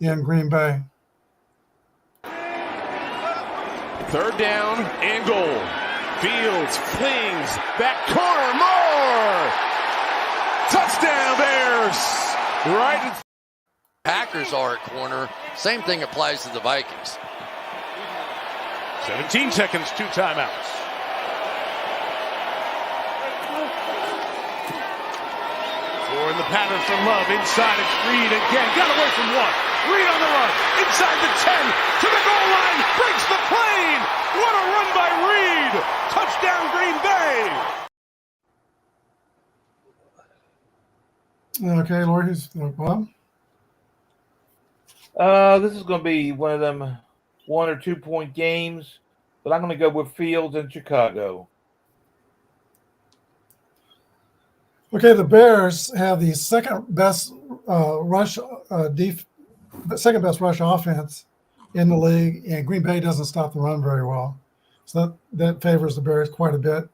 in Green Bay. Third down and goal. Fields flings back corner. More. Touchdown Bears. Right. Packers are at corner. Same thing applies to the Vikings. 17 seconds, 2 timeouts. Four in the pattern for Love. Inside it's Reed again. Got away from one. Reed on the run. Inside the 10. To the goal line. Breaks the plane. What a run by Reed. Touchdown Green Bay. Okay, Lord, who's Bob? This is going to be one of them 1 or 2 point games, but I'm going to go with Fields in Chicago. Okay, the Bears have the second best rush offense in the league, and Green Bay doesn't stop the run very well, so that favors the Bears quite a bit.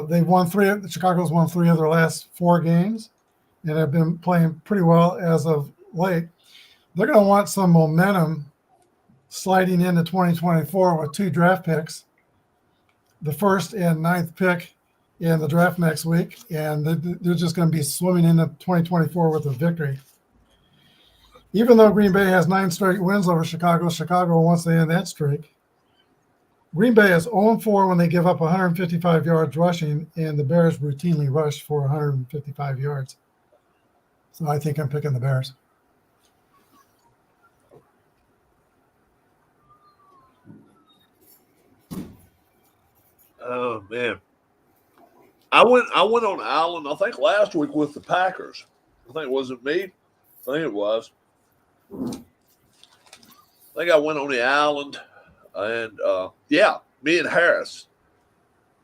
They've won Chicago's won 3 of their last 4 games, and have been playing pretty well as of late. They're going to want some momentum sliding into 2024 with 2 draft picks, the 1st and 9th pick in the draft next week, and they're just going to be swimming into 2024 with a victory. Even though Green Bay has 9 straight wins over Chicago wants to end that streak. Green Bay is 0-4 when they give up 155 yards rushing, and the Bears routinely rush for 155 yards. So I think I'm picking the Bears. Oh man, I went on Island. I think last week with the Packers. I think it wasn't me. I think it was. I think I went on the Island, and me and Harris,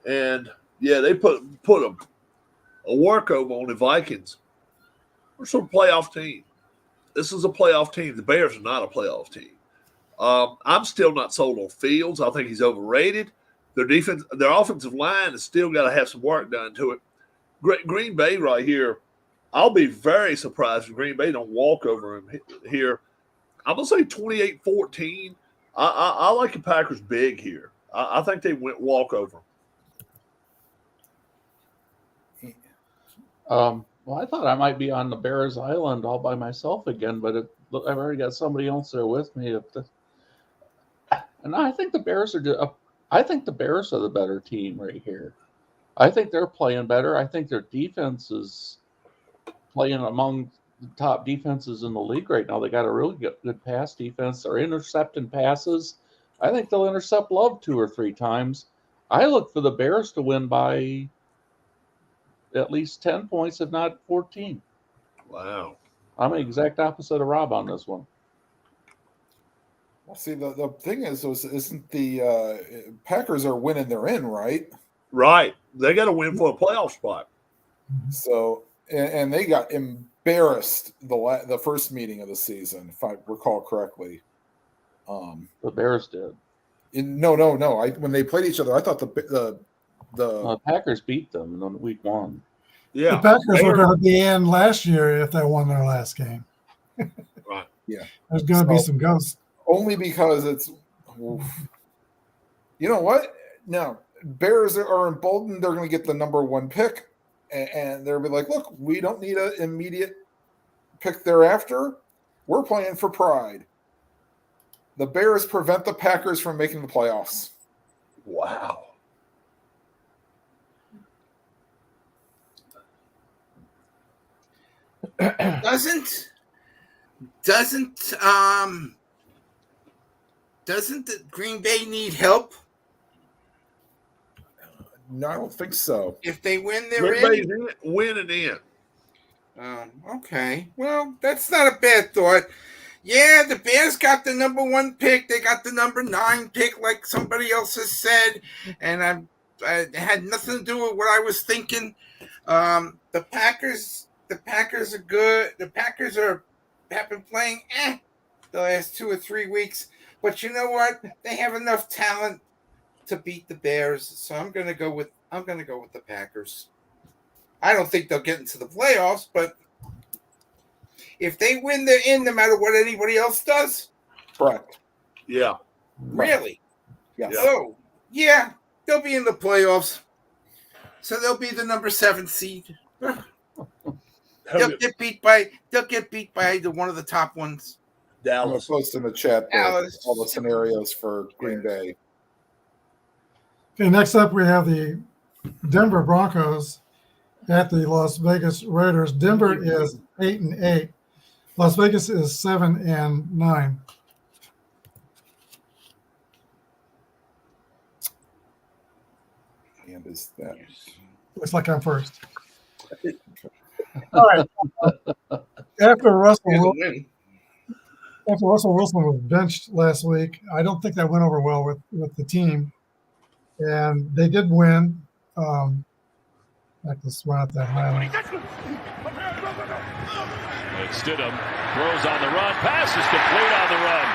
and they put a workover on the Vikings. We're sort of a playoff team. This is a playoff team. The Bears are not a playoff team. I'm still not sold on Fields. I think he's overrated. Their offensive line has still got to have some work done to it. Green Bay right here, I'll be very surprised if Green Bay don't walk over him here. I'm going to say 28-14. I like the Packers big here. I think they walk over. Well, I thought I might be on the Bears Island all by myself again, but I've already got somebody else there with me. And I think the Bears are I think the Bears are the better team right here. I think they're playing better. I think their defense is playing among the top defenses in the league right now. They got a really good pass defense. They're intercepting passes. I think they'll intercept Love 2 or 3 times. I look for the Bears to win by at least 10 points, if not 14. Wow. I'm the exact opposite of Rob on this one. Well, see, the thing isn't the Packers are winning, they're in, right? Right. They got to win for a playoff spot. So, and they got embarrassed the first meeting of the season, if I recall correctly. The Bears did. No. When they played each other, I thought the Packers beat them in week 1. Yeah. The Packers were going to be in last year if they won their last game. Right. Yeah. There's going to be some ghosts. Only because it's, you know what? No, Bears are emboldened. They're going to get the number 1 pick, and they'll be like, look, we don't need an immediate pick thereafter. We're playing for pride. The Bears prevent the Packers from making the playoffs. Wow. Doesn't the Green Bay need help? No, I don't think so. If they win, they're Green Bay's in. winning in. Okay. Well, that's not a bad thought. Yeah, the Bears got the number 1 pick. They got the number 9 pick, like somebody else has said, and I had nothing to do with what I was thinking. The Packers are good. The Packers have been playing the last 2 or 3 weeks, but you know what? They have enough talent to beat the Bears, so I'm gonna go with the Packers. I don't think they'll get into the playoffs, but if they win, they're in no matter what anybody else does. Correct. Yeah. Really? Yes. Oh, yeah. They'll be in the playoffs. So they'll be the number 7 seed. They'll get beat by either one of the top ones. I'm going to post in the chat Dallas. all the scenarios for Green Bay. Okay, next up we have the Denver Broncos at the Las Vegas Raiders. Denver is 8-8. Las Vegas is 7-9. And is that? Looks like I'm first. All right. After Russell Wilson was benched last week, I don't think that went over well with the team. And they did win. I can swear out that highlight. It's Stidham throws on the run, pass is complete on the run.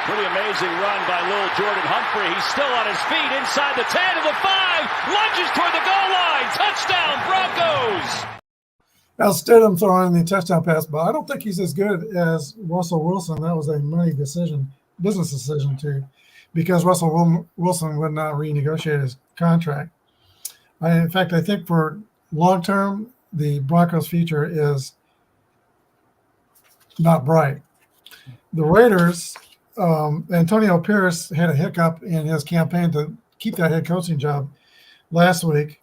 Pretty amazing run by Lil Jordan Humphrey. He's still on his feet inside the 10 to the 5, lunges toward the goal line. Touchdown, Broncos! Now Stidham throwing the touchdown pass, but I don't think he's as good as Russell Wilson. That was a business decision too, because Russell Wilson would not renegotiate his contract. In fact, I think for long term, the Broncos' future is not bright. The Raiders, Antonio Pierce had a hiccup in his campaign to keep that head coaching job last week.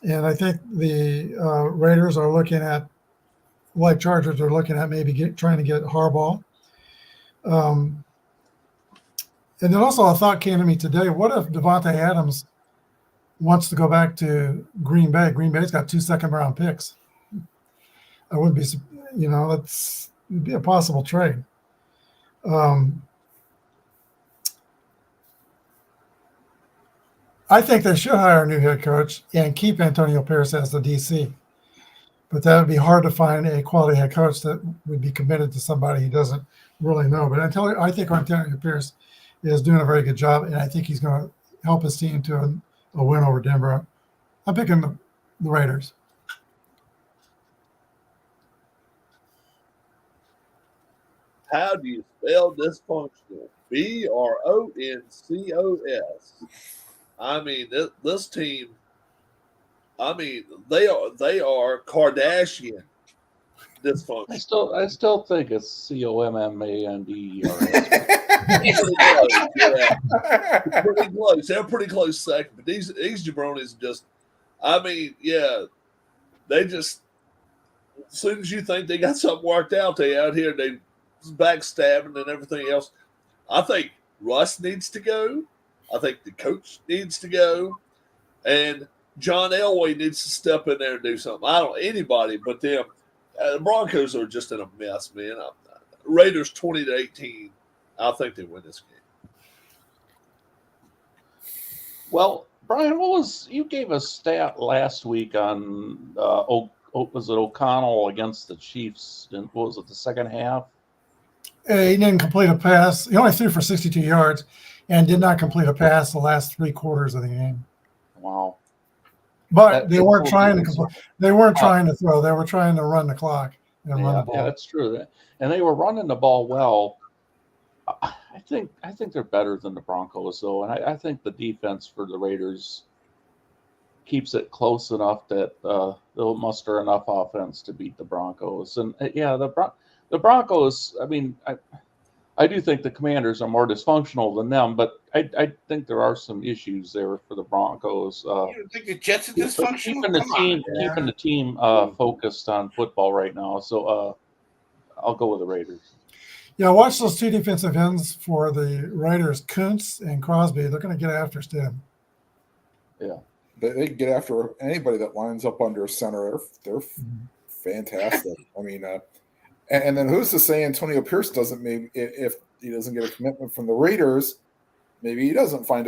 And I think the Raiders are looking at, like Chargers are looking at, maybe trying to get Harbaugh. And then also a thought came to me today, what if Devontae Adams wants to go back to Green Bay? Green Bay's got 2 second-round picks. I wouldn't be, it'd be a possible trade. I think they should hire a new head coach and keep Antonio Pierce as the DC. But that would be hard to find a quality head coach that would be committed to somebody he doesn't really know. But I think Antonio Pierce is doing a very good job, and I think he's going to help his team to a win over Denver. I'm picking the Raiders. How do you spell dysfunctional? BRONCOS. I mean, this team. I mean, they are Kardashian dysfunction. I still think it's COMMANDERS. Pretty close. They're pretty close second, but these jabronis just. I mean, yeah, they just. As soon as you think they got something worked out, they out here they backstabbing and everything else. I think Russ needs to go. I think the coach needs to go, and John Elway needs to step in there and do something. I don't anybody but them. The Broncos are just in a mess, man. Raiders 20-18. I think they win this game. Well, Brian, you gave a stat last week on was it O'Connell against the Chiefs? And what was it, the second half? He didn't complete a pass. He only threw for 62 yards and did not complete a pass the last 3 quarters of the game. Wow. But they weren't trying to complete. They weren't trying to throw. They were trying to run the clock and run the ball. Yeah, that's true. And they were running the ball well. I think they're better than the Broncos, though, and I think the defense for the Raiders keeps it close enough that they'll muster enough offense to beat the Broncos. And the Broncos. I mean, I do think the Commanders are more dysfunctional than them, but I think there are some issues there for the Broncos. You don't think the Jets are dysfunctional? Keeping the team focused on football right now. So I'll go with the Raiders. Yeah, watch those two defensive ends for the Raiders, Kuntz and Crosby. They're going to get after Stim. Yeah. They get after anybody that lines up under center. They're fantastic. I mean, and then who's to say Antonio Pierce doesn't, maybe if he doesn't get a commitment from the Raiders, maybe he doesn't find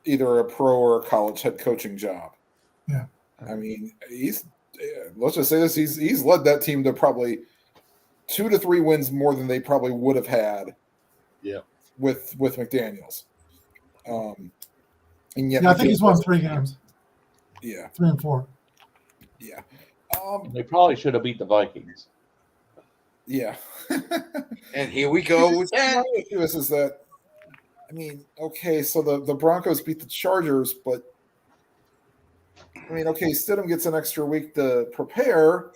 either a pro or a college head coaching job. Yeah. I mean, let's just say this, he's led that team to probably 2 to 3 wins more than they probably would have had. Yeah. With McDaniels. And yet, I think he's won 3 games. Yeah. 3 and 4. Yeah. They probably should have beat the Vikings. Yeah. And here we go with that. My issue is that, I mean, okay, so the Broncos beat the Chargers, but I mean, okay, Stidham gets an extra week to prepare,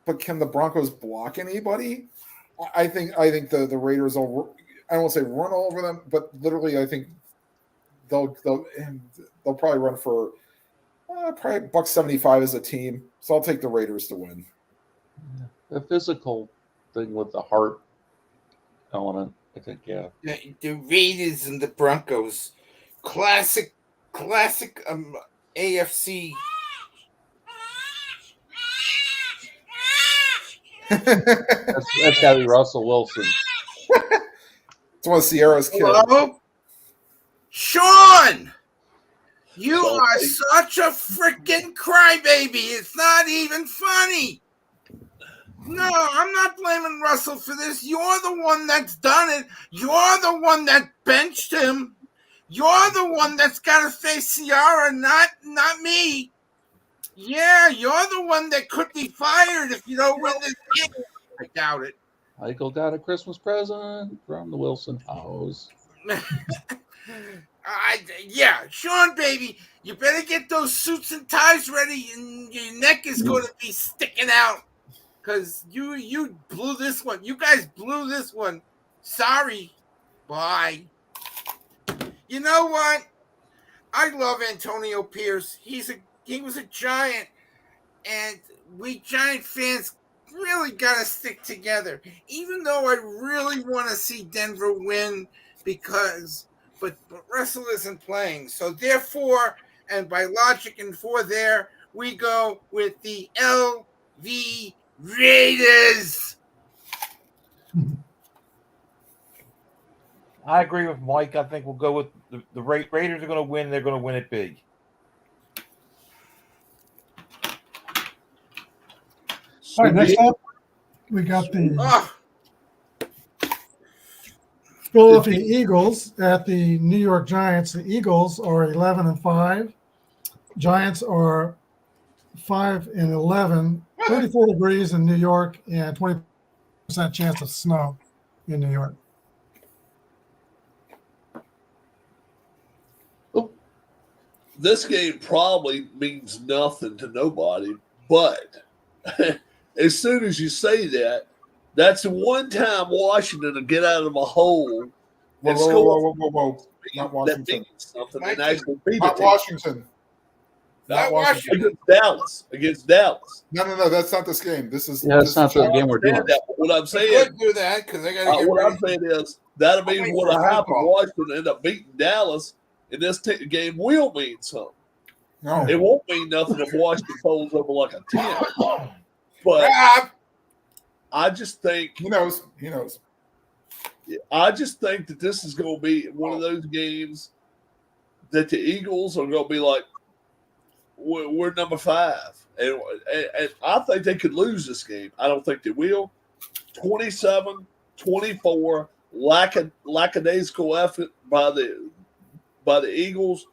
but can the Broncos block anybody? I think the Raiders will, I don't want to say run all over them, but literally I think they'll probably run for probably $175 as a team. So I'll take the Raiders to win. The physical thing with the heart element, I think, yeah. The Raiders and the Broncos, classic AFC. That's got to be Russell Wilson. It's one of Sierra's kids. Hello? Sean! You are such a freaking crybaby. It's not even funny. No, I'm not blaming Russell for this. You're the one that's done it. You're the one that benched him. You're the one that's got to face Ciara, not me. Yeah, you're the one that could be fired if you don't win this game. I doubt it. Michael got a Christmas present from the Wilson house. Yeah, Sean, baby, you better get those suits and ties ready, and your neck is going to be sticking out because you blew this one. You guys blew this one. Sorry. Bye. You know what? I love Antonio Pierce. He was a Giant, and we Giant fans really got to stick together. Even though I really want to see Denver win but Russell isn't playing. So therefore, and by logic and for there, we go with the LV Raiders. I agree with Mike. I think we'll go with the Raiders are going to win. They're going to win it big. All right, next up, we got the Philadelphia Eagles at the New York Giants. The Eagles are 11-5. Giants are 5-11. 34 degrees in New York and 20% chance of snow in New York. This game probably means nothing to nobody, but as soon as you say that, that's the one time Washington will get out of a hole. Whoa. Not Washington. Not Washington. Not Washington. Against Dallas. No. That's not this game. That's not the game we're doing. What I'm saying, do that because I got to get what ready. I'm saying is that'll mean what happened. Washington end up beating Dallas, and this game will mean something. No, it won't mean nothing if Washington folds over like a 10. But I just think he knows. I just think that this is going to be one of those games that the Eagles are going to be like, we're number 5. And I think they could lose this game. I don't think they will. 27-24, lackadaisical effort by the Eagles.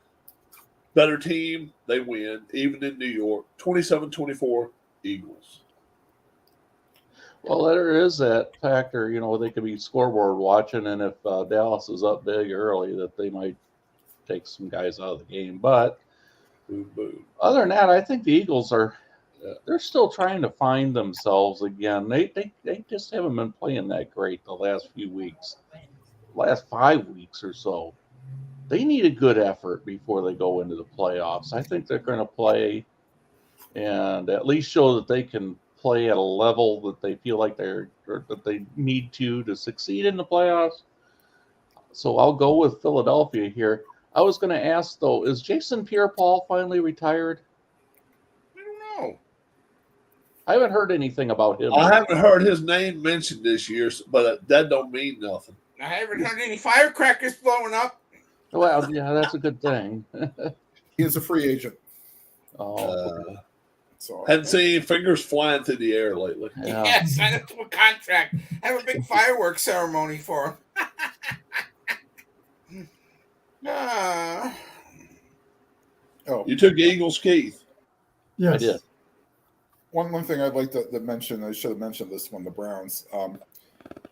Better team, they win, even in New York. 27-24, Eagles. Well, there is that factor, they could be scoreboard watching, and if Dallas is up big early, that they might take some guys out of the game. But Other than that, I think the Eagles are they're still trying to find themselves again. They just haven't been playing that great the last few weeks, last 5 weeks or so. They need a good effort before they go into the playoffs. I think they're going to play and at least show that they can play at a level that they feel like that they need to succeed in the playoffs. So I'll go with Philadelphia here. I was going to ask though, is Jason Pierre-Paul finally retired? I don't know. I haven't heard anything about him. I haven't heard his name mentioned this year, but that don't mean nothing. I haven't heard any firecrackers blowing up. Well, yeah, that's a good thing. He is a free agent. So Hadn't seen any fingers flying through the air lately. Yeah, sign up to a contract. Have a big fireworks ceremony for him. You took Eagles, Keith. Yes. I did. One thing I'd like to mention, I should have mentioned this one, the Browns.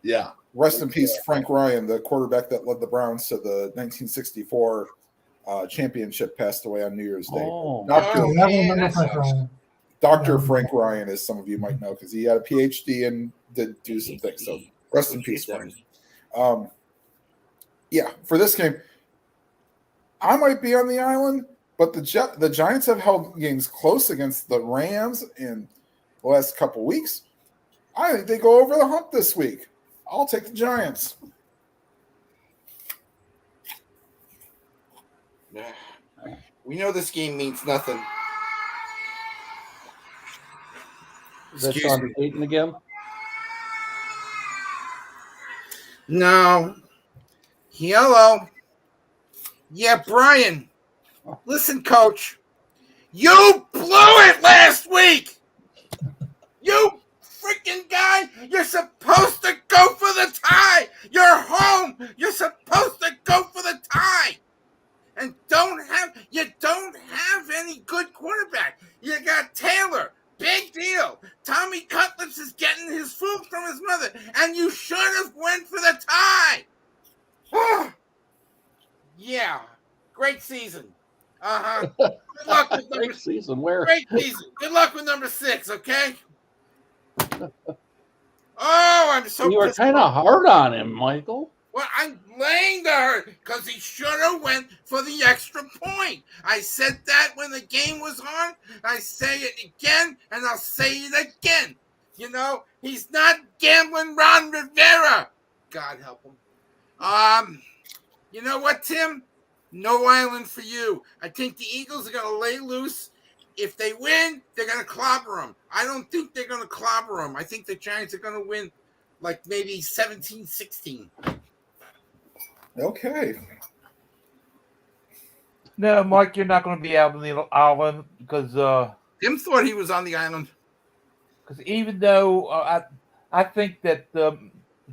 Yeah. Rest in peace, Frank Ryan, the quarterback that led the Browns to the 1964 championship, passed away on New Year's Day. Dr. Frank Ryan, as some of you might know, because he had a PhD and did do some things. So rest in peace, Frank. Yeah, for this game, I might be on the island, but the Giants have held games close against the Rams in the last couple weeks. I think they go over the hump this week. I'll take the Giants. We know this game means nothing. Is that Sean Payton again? No. Hello. Yeah, Brian. Listen, Coach. You blew it last week. You freaking guy. You're supposed to go for the tie. You're home. You're supposed to go for the tie. And you don't have any good quarterback. You got Taylor. Big deal. Tommy Cutlets is getting his food from his mother, and you should have went for the tie. Yeah. Great season. Good luck with Great season. Where? Great season. Good luck with number 6, okay? Oh, I'm so You were kind of hard on him, Michael. Well, I'm laying the hurt because he should have went for the extra point. I said that when the game was on. I say it again, and I'll say it again. You know, he's not gambling Ron Rivera. God help him. You know what, Tim? No island for you. I think the Eagles are going to lay loose. If they win, they're going to clobber them. I don't think they're going to clobber them. I think the Giants are going to win like maybe 17-16. Okay. No, Mike, you're not going to be out on the island because Tim thought he was on the island. Because even though I think that the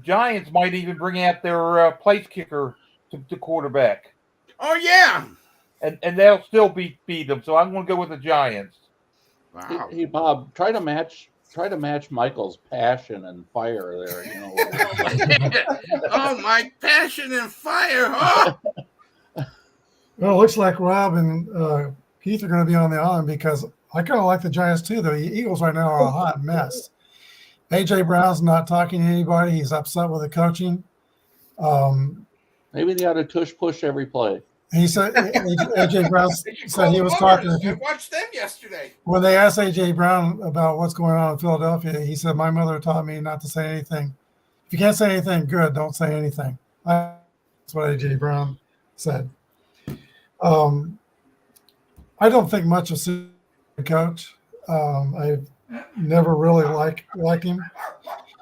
Giants might even bring out their place kicker to quarterback. Oh yeah, and they'll still beat them. So I'm going to go with the Giants. Wow. Hey Bob, try to match Michael's passion and fire there. You know. Oh, my passion and fire! Oh. Well, it looks like Rob and Keith are going to be on the island because I kind of like the Giants too. The Eagles right now are a hot mess. AJ Brown's not talking to anybody. He's upset with the coaching. Maybe they ought to tush push every play. He said AJ Brown said he was talking. I watched them yesterday. When they asked AJ Brown about what's going on in Philadelphia, he said, "My mother taught me not to say anything. If you can't say anything good, don't say anything." That's what AJ Brown said. I don't think much of the coach. I never really liked him.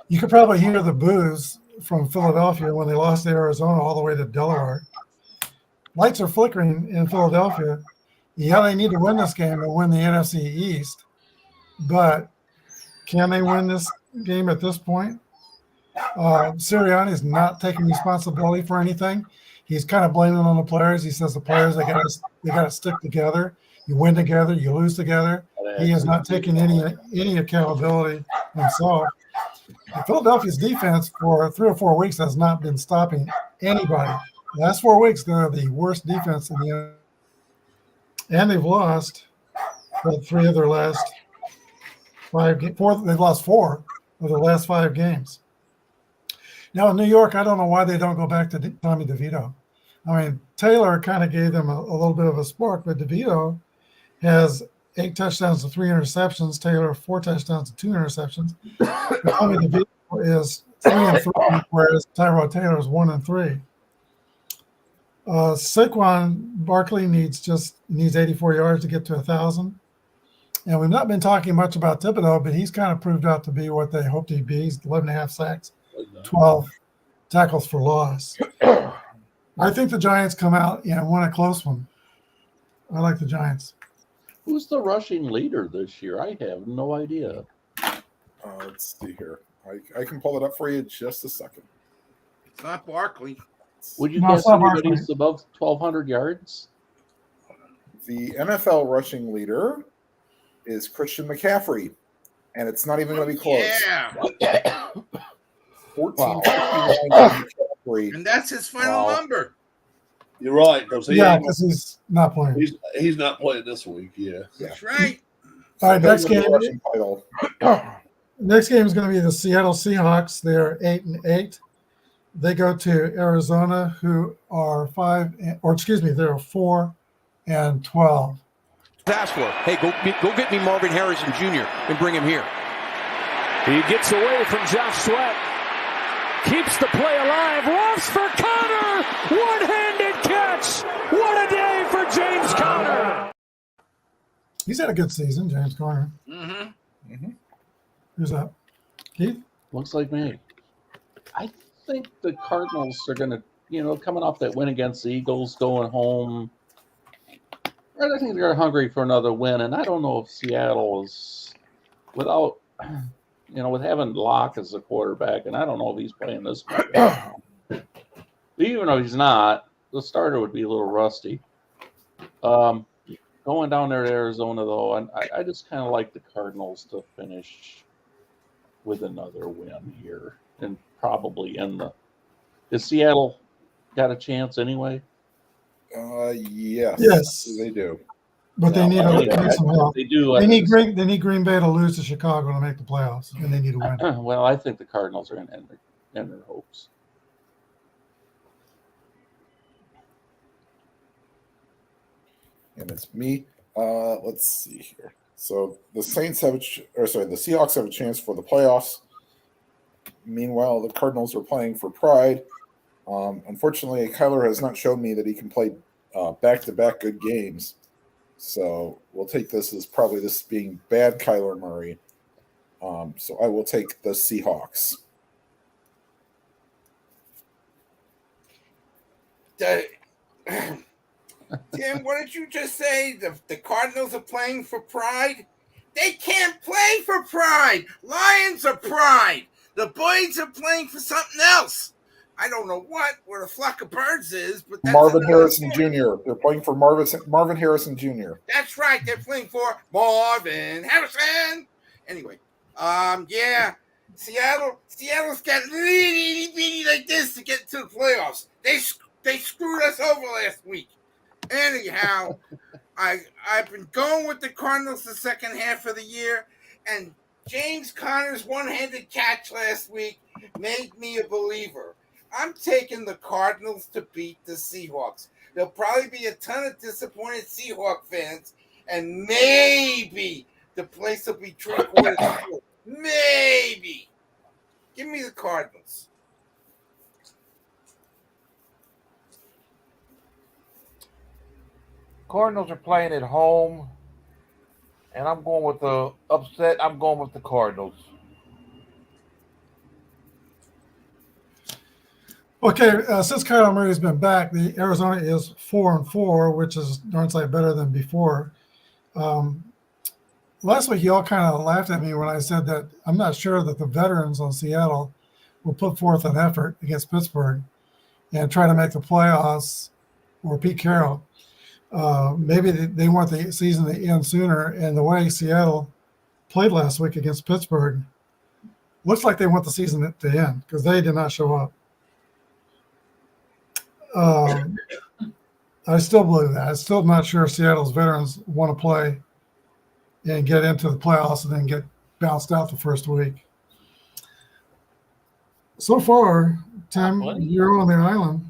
You could probably hear the boos from Philadelphia when they lost to Arizona all the way to Delaware. Lights are flickering in Philadelphia. Yeah, they need to win this game and win the NFC East. But can they win this game at this point? Sirianni is not taking responsibility for anything. He's kind of blaming on the players. He says the players, they got to stick together. You win together, you lose together. He has not taken any accountability himself. Philadelphia's defense for 3 or 4 weeks has not been stopping anybody. The last 4 weeks, they're the worst defense in the and they've lost three of their last 5 games. They've lost 4 of their last 5 games. Now in New York, I don't know why they don't go back to Tommy DeVito. I mean, Taylor kind of gave them a little bit of a spark, but DeVito has 8 touchdowns to 3 interceptions. Taylor 4 touchdowns to 2 interceptions. Tommy DeVito is 3-3, whereas Tyrod Taylor is 1-3. Saquon Barkley needs 84 yards to get to 1,000. And we've not been talking much about Thibodeau, but he's kind of proved out to be what they hoped he'd be. He's 11.5 sacks, 12 tackles for loss. I think the Giants come out and win a close one. I like the Giants. Who's the rushing leader this year? I have no idea. Let's see here. I can pull it up for you in just a second. It's not Barkley. Would you guess anybody's above 1,200 yards? The NFL rushing leader is Christian McCaffrey, and it's not even going to be close. Yeah. 14. And that's his final number. You're right. Because he's not playing. He's not playing this week. Yeah. That's right. All right, next game. Next game is going to be the Seattle Seahawks. They're 8-8. They go to Arizona, who are 4-12. Password. Hey, go get me Marvin Harrison Jr. and bring him here. He gets away from Josh Sweat. Keeps the play alive. Lofts for Conner. One-handed catch. What a day for James Conner. He's had a good season, James Conner. Who's that? Keith? Looks like me. I think the Cardinals are going to, coming off that win against the Eagles, going home. I think they're hungry for another win, and I don't know if Seattle is without, with having Locke as a quarterback, and I don't know if he's playing this much. Even though he's not, the starter would be a little rusty. Going down there to Arizona, though, and I just kind of like the Cardinals to finish with another win here, and probably Is Seattle got a chance anyway? Yes, they do. But they need some help. They do. They need Green Bay to lose to Chicago to make the playoffs, and they need to win. Well, I think the Cardinals are going to end their hopes. And it's me. Let's see here. So the the Seahawks have a chance for the playoffs. Meanwhile, the Cardinals are playing for pride. Unfortunately, Kyler has not shown me that he can play back-to-back good games. So we'll take this as probably this being bad Kyler Murray. So I will take the Seahawks. Tim, what did you just say? The Cardinals are playing for pride? They can't play for pride. Lions are pride. The boys are playing for something else. I don't know where the flock of birds is, but that's Marvin Harrison Jr. They're playing for Marvin Harrison Jr. That's right. They're playing for Marvin Harrison. Anyway, yeah. Seattle's got itty bitty like this to get to the playoffs. They screwed us over last week. Anyhow, I've been going with the Cardinals the second half of the year, and James Conner's one-handed catch last week made me a believer. I'm taking the Cardinals to beat the Seahawks. There'll probably be a ton of disappointed Seahawk fans, and maybe the place will be three-quarters full. Maybe. Give me the Cardinals. Cardinals are playing at home, and I'm going with the upset. I'm going with the Cardinals. Okay, since Kyler Murray's been back, the Arizona is 4-4, which is darn sight better than before. Last week, you all kind of laughed at me when I said that I'm not sure that the veterans on Seattle will put forth an effort against Pittsburgh and try to make the playoffs, or Pete Carroll. Maybe they want the season to end sooner, and the way Seattle played last week against Pittsburgh, looks like they want the season to end because they did not show up. I still believe that. I'm still not sure Seattle's veterans want to play and get into the playoffs and then get bounced out the first week. So far, Tim, you're on the island.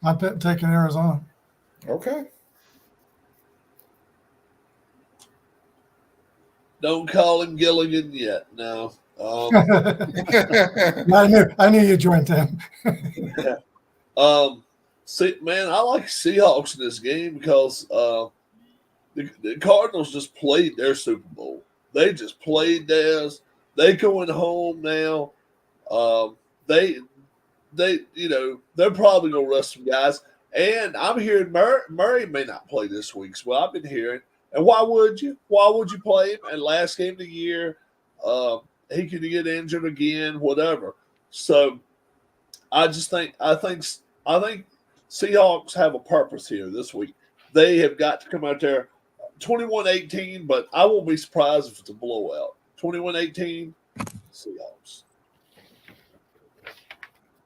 I'm taking Arizona. Okay. Don't call him Gilligan yet. No. I knew you joined Tim. See, man, I like Seahawks in this game because the Cardinals just played their Super Bowl. They just played theirs. They going home now. They they're probably gonna rest some guys. And I'm hearing Murray may not play this week. Well, I've been hearing. And why would you? Why would you play him? And last game of the year, he could get injured again, whatever. So I think Seahawks have a purpose here this week. They have got to come out there 21-18, but I won't be surprised if it's a blowout. 21-18, Seahawks.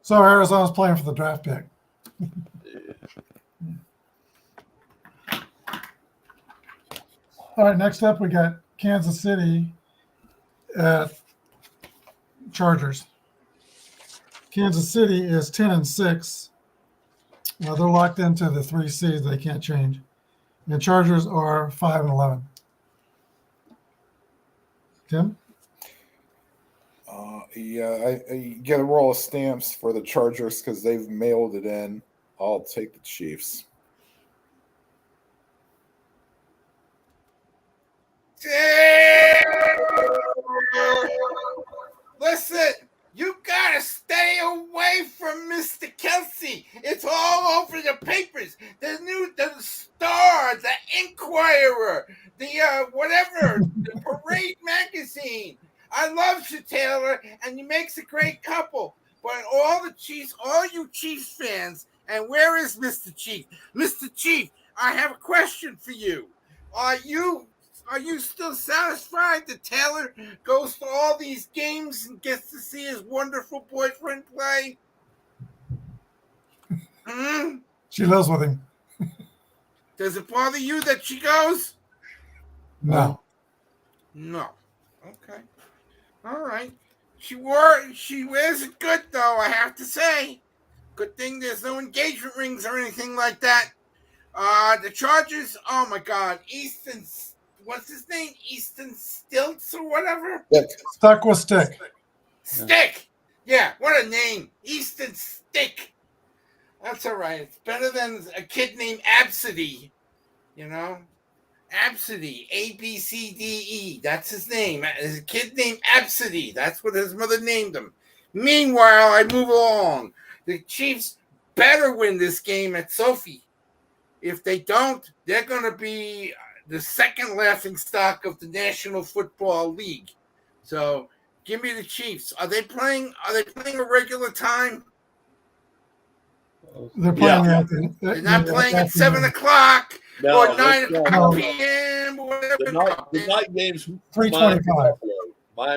So Arizona's playing for the draft pick. All right, next up we got Kansas City at Chargers. Kansas City is 10-6. They're locked into the 3 seeds. They can't change. And Chargers are 5-11. Tim? I get a roll of stamps for the Chargers because they've mailed it in. I'll take the Chiefs. Listen, you gotta stay away from Mr. Kelsey. It's all over the papers. The Star, the Inquirer, the whatever, the Parade magazine. I love you, Taylor, and you makes a great couple. But all you Chiefs fans, and where is Mr. Chief? Mr. Chief, I have a question for you. Are you still satisfied that Taylor goes to all these games and gets to see his wonderful boyfriend play? She lives with him. Does it bother you that she goes? No. No. Okay. All right. She wears it good, though, I have to say. Good thing there's no engagement rings or anything like that. The Chargers, oh my God, what's his name? Easton Stilts or whatever? Stuck with Stick. Stick. Yeah, what a name. Easton Stick. That's all right. It's better than a kid named Absidy. Absidy. A-B-C-D-E. That's his name. There's a kid named Absidy. That's what his mother named him. Meanwhile, I move along. The Chiefs better win this game at Sophie. If they don't, they're going to be the second laughing stock of the National Football League. So give me the Chiefs. Are they playing a regular time? They're playing They're not playing at 7 o'clock or 9 o'clock p.m. or whatever. The night game's 3:25.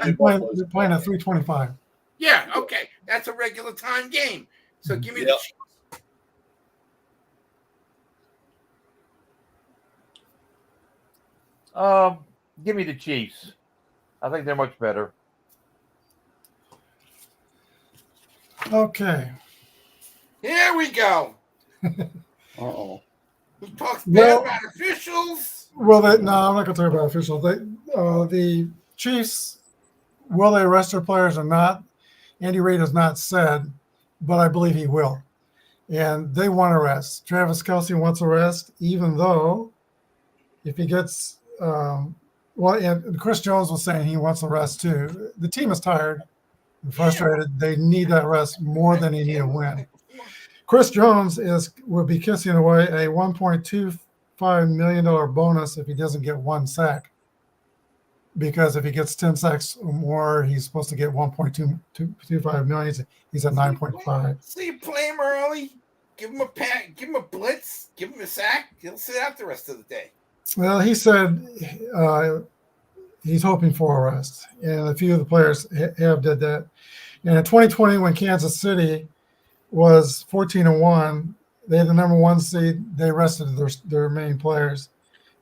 They're playing at 3:25. Yeah, okay. That's a regular time game. So give me the Chiefs. Give me the Chiefs. I think they're much better. Okay. Here we go. Uh-oh. He talks bad about officials. No, I'm not going to talk about officials. The Chiefs, will they arrest their players or not? Andy Reid has not said, but I believe he will. And they want arrest. Travis Kelce wants arrest, even though if he gets and Chris Jones was saying he wants arrest too. The team is tired and frustrated. They need that rest more than they need a win. Chris Jones will be kissing away a $1.25 million bonus if he doesn't get one sack. Because if he gets 10 sacks or more, he's supposed to get $1.25 million. He's at 9.5. So you play him early, give him a pack, give him a blitz, give him a sack. He'll sit out the rest of the day. Well, he said he's hoping for arrest, and a few of the players have did that. And in 2020, when Kansas City was 14-1, They had the number 1 seed. They rested their main players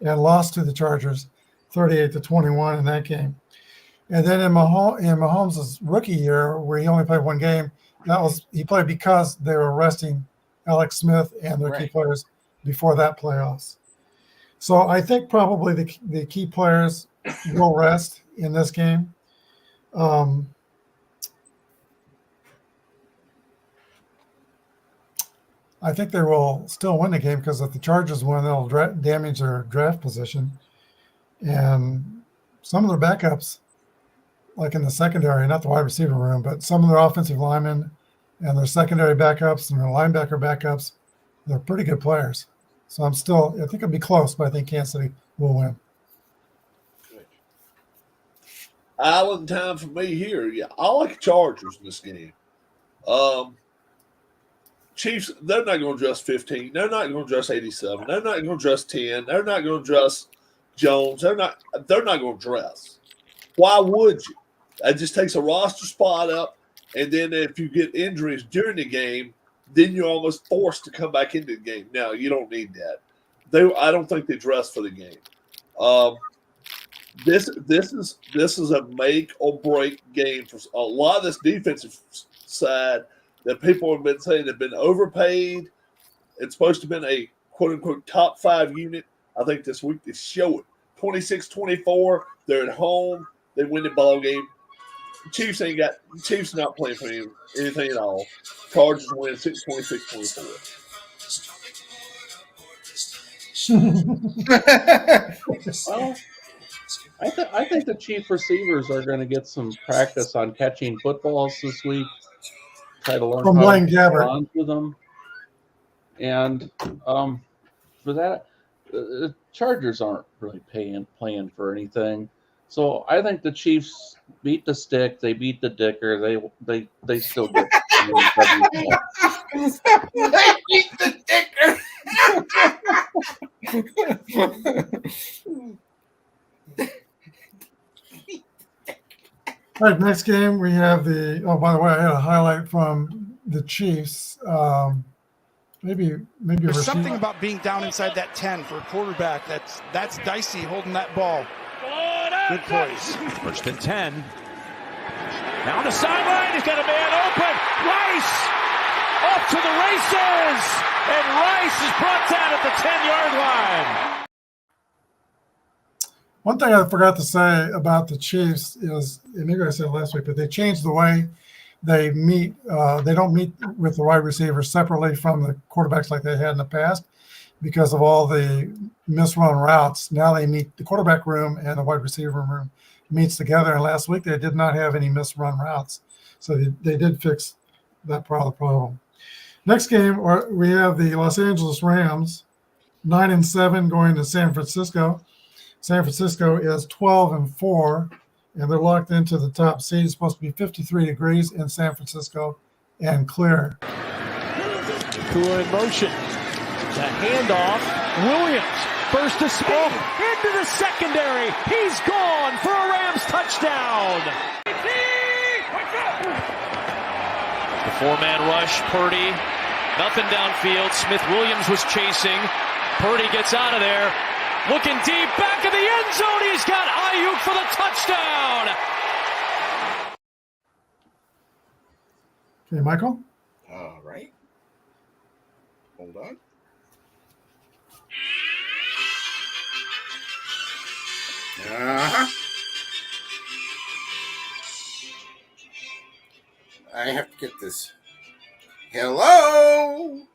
and lost to the Chargers 38-21 in that game. And then in Mahomes' rookie year, where he only played 1 game, he played because they were resting Alex Smith and their key players before that playoffs. So I think probably the key players will rest in this game. I think they will still win the game because if the Chargers win, they'll damage their draft position. And some of their backups, like in the secondary, not the wide receiver room, but some of their offensive linemen and their secondary backups and their linebacker backups, they're pretty good players. So I think it'll be close, but I think Kansas City will win. Island time for me here. Yeah, I like Chargers in this game. Chiefs, they're not going to adjust 15. They're not going to adjust 87. They're not going to adjust 10. They're not going to adjust Jones. They're not going to dress. Why would you? It just takes a roster spot up, and then if you get injuries during the game, then you're almost forced to come back into the game. No, you don't need that. I don't think they dress for the game. This is a make or break game for a lot of this defensive side that people have been saying have been overpaid. It's supposed to have been a quote unquote top 5 unit. I think this week they show it. 26-24. They're at home. They win the ball game. Chiefs not playing for anything at all. Chargers win 26-24. Well, I think the Chief receivers are going to get some practice on catching footballs this week. Try to learn how to respond to them. And for that, the Chargers aren't really playing for anything. So I think the Chiefs beat the stick. They beat the dicker. They still get. They beat the dicker. All right, next game we have by the way, I had a highlight from the Chiefs. Maybe there's something about being down inside that 10 for a quarterback. That's dicey holding that ball. Good place. First and 10. Down the sideline. He's got a man open. Rice off to the races. And Rice is brought down at the 10-yard line. One thing I forgot to say about the Chiefs is, and maybe I said it last week, but they changed the way they meet. They don't meet with the wide receivers separately from the quarterbacks like they had in the past because of all the misrun routes. Now they meet the quarterback room and the wide receiver room meets together. And last week they did not have any misrun routes. So they did fix that problem. Next game, we have the Los Angeles Rams, 9-7 going to San Francisco. San Francisco is 12-4, and they're locked into the top seed. It's supposed to be 53 degrees in San Francisco and clear. Tua in motion. The handoff. Williams burst of speed into the secondary. He's gone for a Rams touchdown. The 4-man rush. Purdy. Nothing downfield. Smith Williams was chasing. Purdy gets out of there. Looking deep, back in the end zone. He's got Ayuk for the touchdown. Okay, Michael? All right. Hold on. Uh-huh. I have to get this. Hello?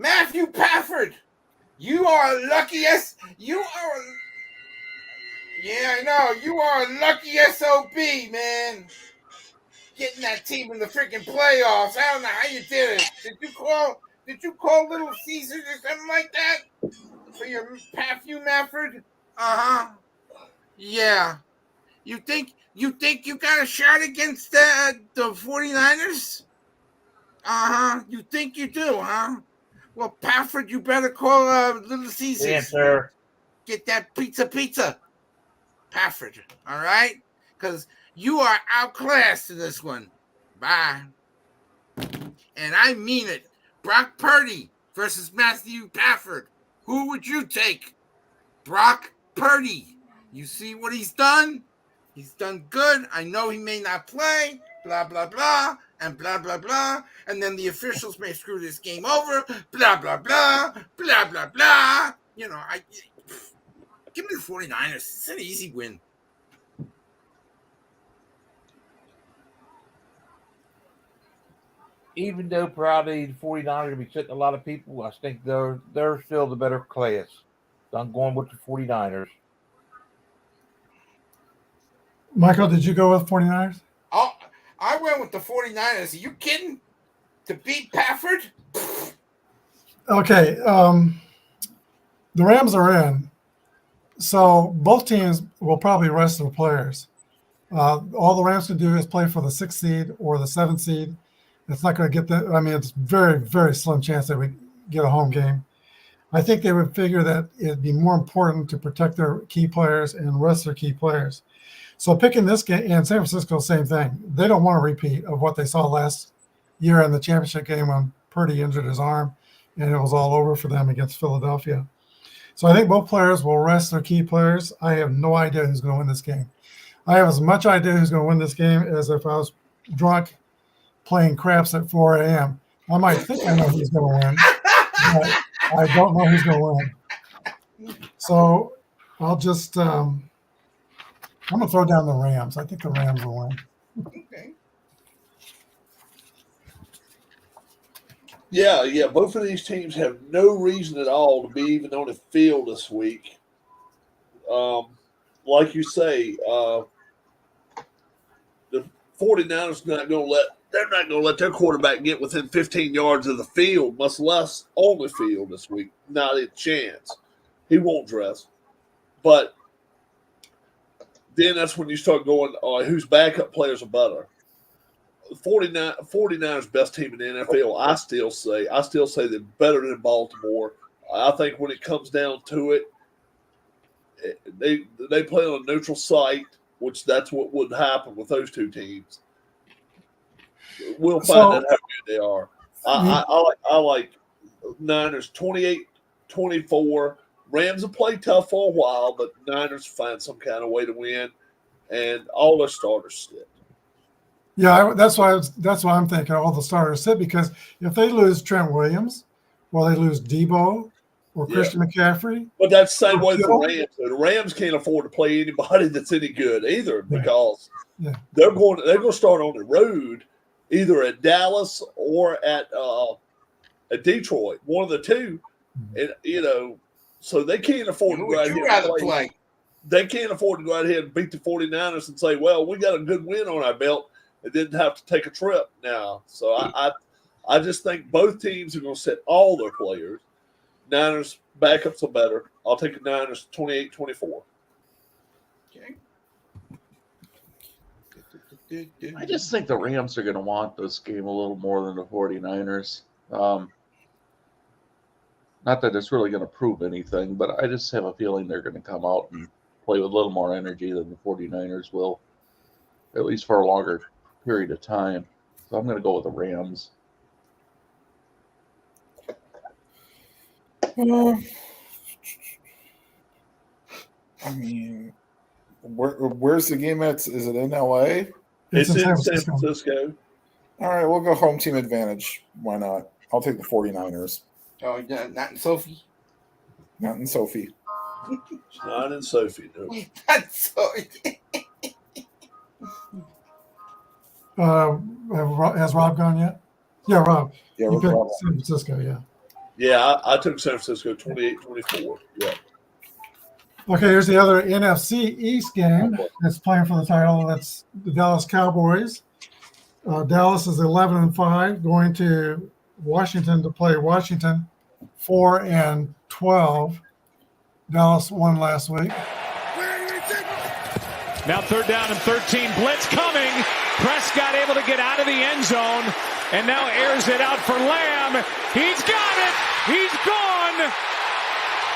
Matthew Pafford. You are luckiest. Yeah, I know. You are a lucky SOB, man. Getting that team in the freaking playoffs. I don't know how you did it. Did you call Little Caesars or something like that? For your Matthew Mafford? Uh-huh. Yeah. You think you got a shot against the 49ers? Uh-huh. You think you do, huh? Well, Pafford, you better call Little Caesars. Answer. Get that pizza. Pafford, all right? Because you are outclassed in this one. Bye. And I mean it. Brock Purdy versus Matthew Stafford. Who would you take? Brock Purdy. You see what he's done? He's done good. I know he may not play, blah, blah, blah, and blah, blah, blah. And then the officials may screw this game over, blah, blah, blah, blah, blah, blah. You know, give me the 49ers. It's an easy win. Even though probably the 49ers are going to be sitting a lot of people, I think they're still the better class. So I'm going with the 49ers. Michael, did you go with 49ers? Oh, I went with the 49ers. Are you kidding? To beat Stafford? Okay. The Rams are in. So both teams will probably rest their players. All the Rams can do is play for the 6th seed or the 7th seed. It's not going to get that. I mean, it's very, very slim chance they would get a home game. I think they would figure that it'd be more important to protect their key players and rest their key players. So picking this game, and San Francisco, same thing. They don't want a repeat of what they saw last year in the championship game when Purdy injured his arm, and it was all over for them against Philadelphia. So I think both players will rest their key players. I have no idea who's going to win this game. I have as much idea who's going to win this game as if I was drunk playing craps at 4 a.m. I might think I know who's going to win, but I don't know who's going to win. So I'll just I'm going to throw down the Rams. I think the Rams will win. Okay. Yeah. Both of these teams have no reason at all to be even on the field this week. Like you say, the 49ers they're not going to let their quarterback get within 15 yards of the field, much less on the field this week. Not a chance. He won't dress. But then that's when you start going, whose backup players are better. 49ers best team in the NFL, I still say they're better than Baltimore. I think when it comes down to it, they play on a neutral site, which that's what would happen with those two teams. We'll find out how good they are. I like Niners 28-24. Rams will play tough for a while, but Niners find some kind of way to win, and all their starters sit. Yeah, that's why I'm thinking all the starters sit, because if they lose Trent Williams, or they lose Debo or Christian McCaffrey. But that's the same way for the Rams. The Rams can't afford to play anybody that's any good either, because they're going to start on the road, either at Dallas or at Detroit, one of the two, and so they can't afford to go out here and play. They can't afford to go out here and beat the 49ers and say, well, we got a good win on our belt and didn't have to take a trip now. So I just think both teams are going to set all their players. Niners backups are better. I'll take the Niners 28-24. Okay. I just think the Rams are going to want this game a little more than the 49ers. Not that it's really going to prove anything, but I just have a feeling they're going to come out and play with a little more energy than the 49ers will, at least for a longer period of time. So I'm going to go with the Rams. I mean, where's the game at? Is it in LA? It's in San Francisco. All right, we'll go home team advantage. Why not? I'll take the 49ers. Oh, yeah, not in Sophie. Not in Sophie. It's not in Sophie, no. Not Sophie. Has Rob gone yet? Yeah, Rob. Yeah, you picked Rob. San Francisco, yeah. Yeah, I took San Francisco 28-24. Yeah. Okay, here's the other NFC East game that's playing for the title. That's the Dallas Cowboys. Dallas is 11-5, going to Washington to play Washington 4-12. Dallas won last week. Now 3rd down and 13. Blitz coming. Prescott able to get out of the end zone. And now airs it out for Lamb. He's got it. He's gone.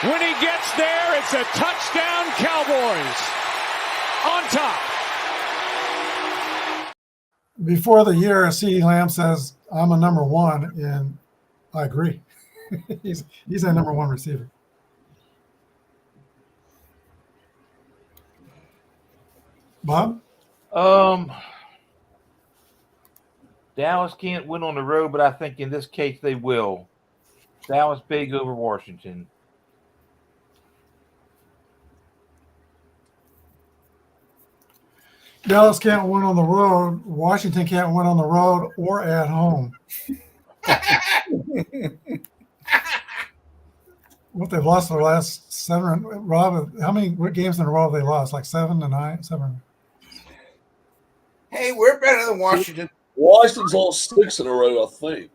When he gets there, it's a touchdown Cowboys. On top. Before the year, CeeDee Lamb says, I'm a number one, and I agree. he's a number one receiver. Bob? Dallas can't win on the road, but I think in this case they will. Dallas big over Washington. Dallas can't win on the road. Washington can't win on the road or at home. What they've lost their last 7. Rob, what games in a row have they lost? Like 7 to 9? 7. Hey, we're better than Washington. Washington's lost 6 in a row, I think.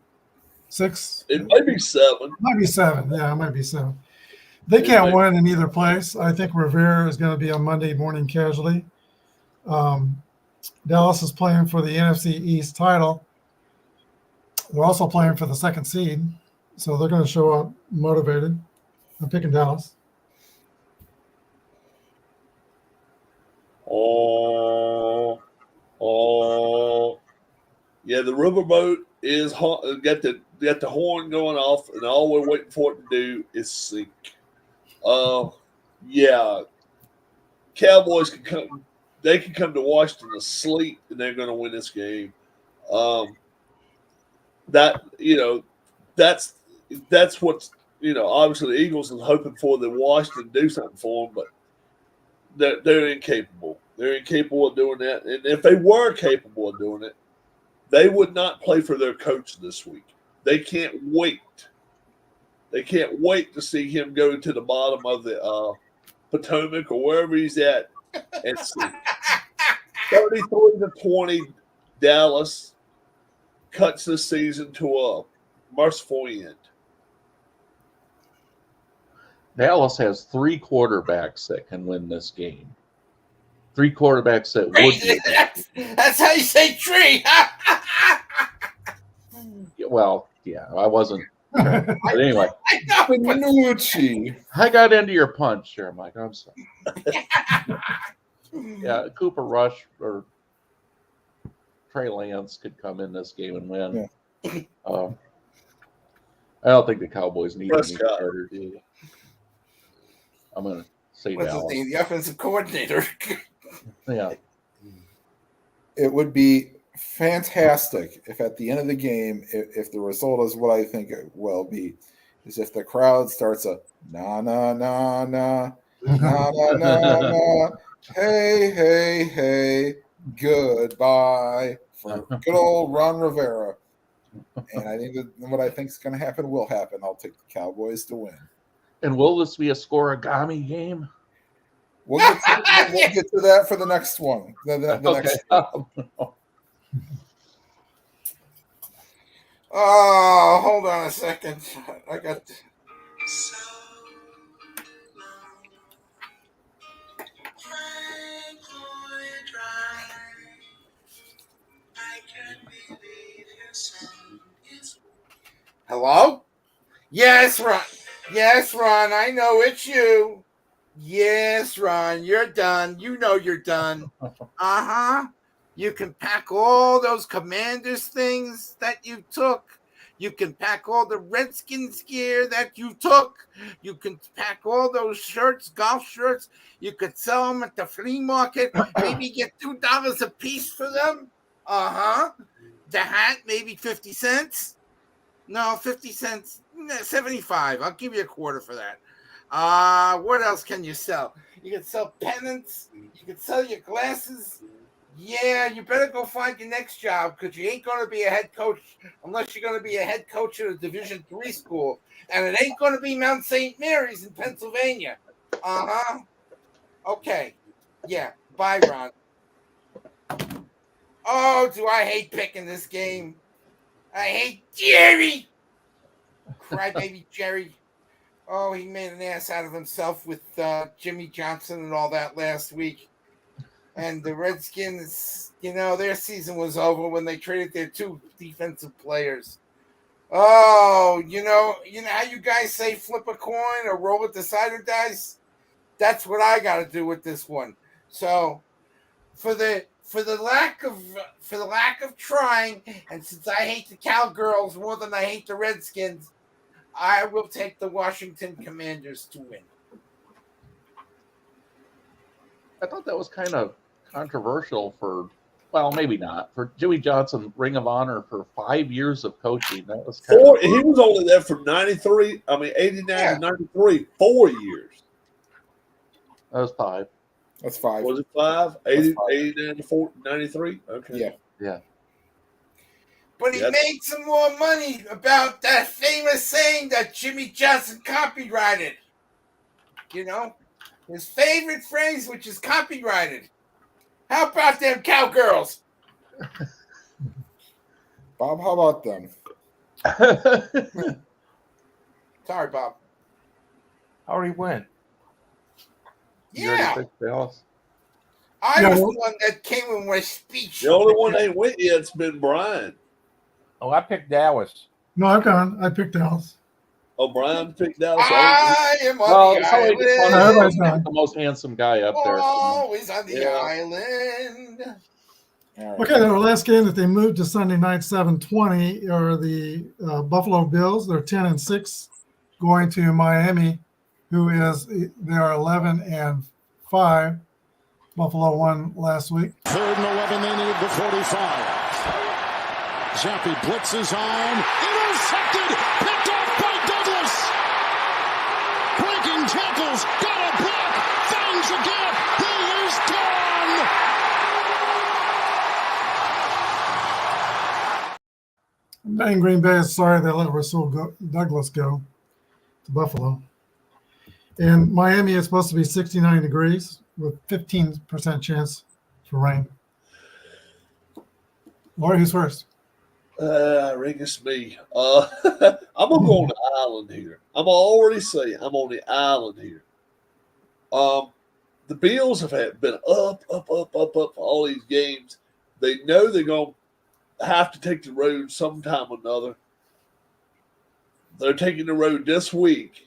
6? It might be 7. Might be 7. Yeah, it might be 7. They can't win in either place. I think Rivera is going to be a Monday morning casualty. Dallas is playing for the NFC East title. They're also playing for the 2nd seed, so they're going to show up motivated. I'm picking Dallas. Yeah, the riverboat is got the horn going off, and all we're waiting for it to do is sink. Yeah, Cowboys can come. They can come to Washington asleep, and they're going to win this game. That's what's obviously the Eagles is hoping for that Washington do something for them, but they're incapable. They're incapable of doing that, and if they were capable of doing it, they would not play for their coach this week. They can't wait. They can't wait to see him go to the bottom of the Potomac or wherever he's at and see. 33-20, Dallas cuts this season to a merciful end. Dallas has 3 quarterbacks that can win this game. 3 quarterbacks that would. That's how you say tree. Well, yeah, I wasn't. But anyway, I got into your punch here, Mike. I'm sorry. Yeah, Cooper Rush or Trey Lance could come in this game and win. Yeah. I don't think the Cowboys need any starter. I'm going to say What's Dallas. his name? The offensive coordinator. Yeah. It would be fantastic if at the end of the game, if the result is what I think it will be, is if the crowd starts a na na na na na na na na, hey hey hey, goodbye for good old Ron Rivera. And I think that what I think is going to happen will happen. I'll take the Cowboys to win. And will this be a scoregami game? We'll get to that for the next one. The next one. Oh, hold on a second. I got. Hello? Yes, Ron. Yes, Ron. I know it's you. Yes, Ron. You're done. You know you're done. You can pack all those Commanders things that you took. You can pack all the Redskins gear that you took. You can pack all those shirts, golf shirts. You could sell them at the flea market. Maybe get $2 a piece for them. The hat, maybe 50 cents. No, 50 cents. 75. I'll give you a quarter for that. What else can you sell? You can sell pennants. You can sell your glasses. Yeah, you better go find your next job because you ain't going to be a head coach unless you're going to be a head coach at a Division III school. And it ain't going to be Mount St. Mary's in Pennsylvania. Okay. Yeah. Bye, Ron. Oh, do I hate picking this game. I hate Jerry. Crybaby Jerry. Oh, he made an ass out of himself with Jimmy Johnson and all that last week. And the Redskins, their season was over when they traded their 2 defensive players. Oh, you know how you guys say flip a coin or roll with the cider dice? That's what I got to do with this one. So for the for the lack of trying, and since I hate the Cowgirls more than I hate the Redskins, I will take the Washington Commanders to win. I thought that was kind of controversial for, well, maybe not, for Jimmy Johnson, Ring of Honor for 5 years of coaching. That was kind of. He was only there from 89 to 93, 4 years. That was 5. That's 5. Was it 5? 89 to 93? Okay. Yeah. But he made some more money about that famous saying that Jimmy Johnson copyrighted. You know? His favorite phrase, which is copyrighted. How about them Cowgirls? Bob, how about them? Sorry, Bob. I already went. Yeah. Dallas. I was the one that came with my speech. The only one they went yet's been Brian. Oh, I picked Dallas. No, I've gone. I picked Dallas. Oh, Brian picked Dallas. I am on the island. Everybody's not the most handsome guy up there. Always on the island. Okay, the last game that they moved to Sunday night, 7:20, are the Buffalo Bills. They're 10-6, going to Miami, they are 11-5. Buffalo won last week. 3rd and 11, they need the 45. Zappi blitzes on, intercepted, picked off by Douglas. Breaking tackles, got a block, finds a gap, he is gone. And Green Bay is sorry they let Rasul Douglas go to Buffalo. And Miami is supposed to be 69 degrees with 15% chance for rain. Lori, who's first? I think it's me. I'm gonna go on the island here. I'm already saying I'm on the island here. The Bills have been up all these games. They know they're gonna have to take the road sometime or another. They're taking the road this week,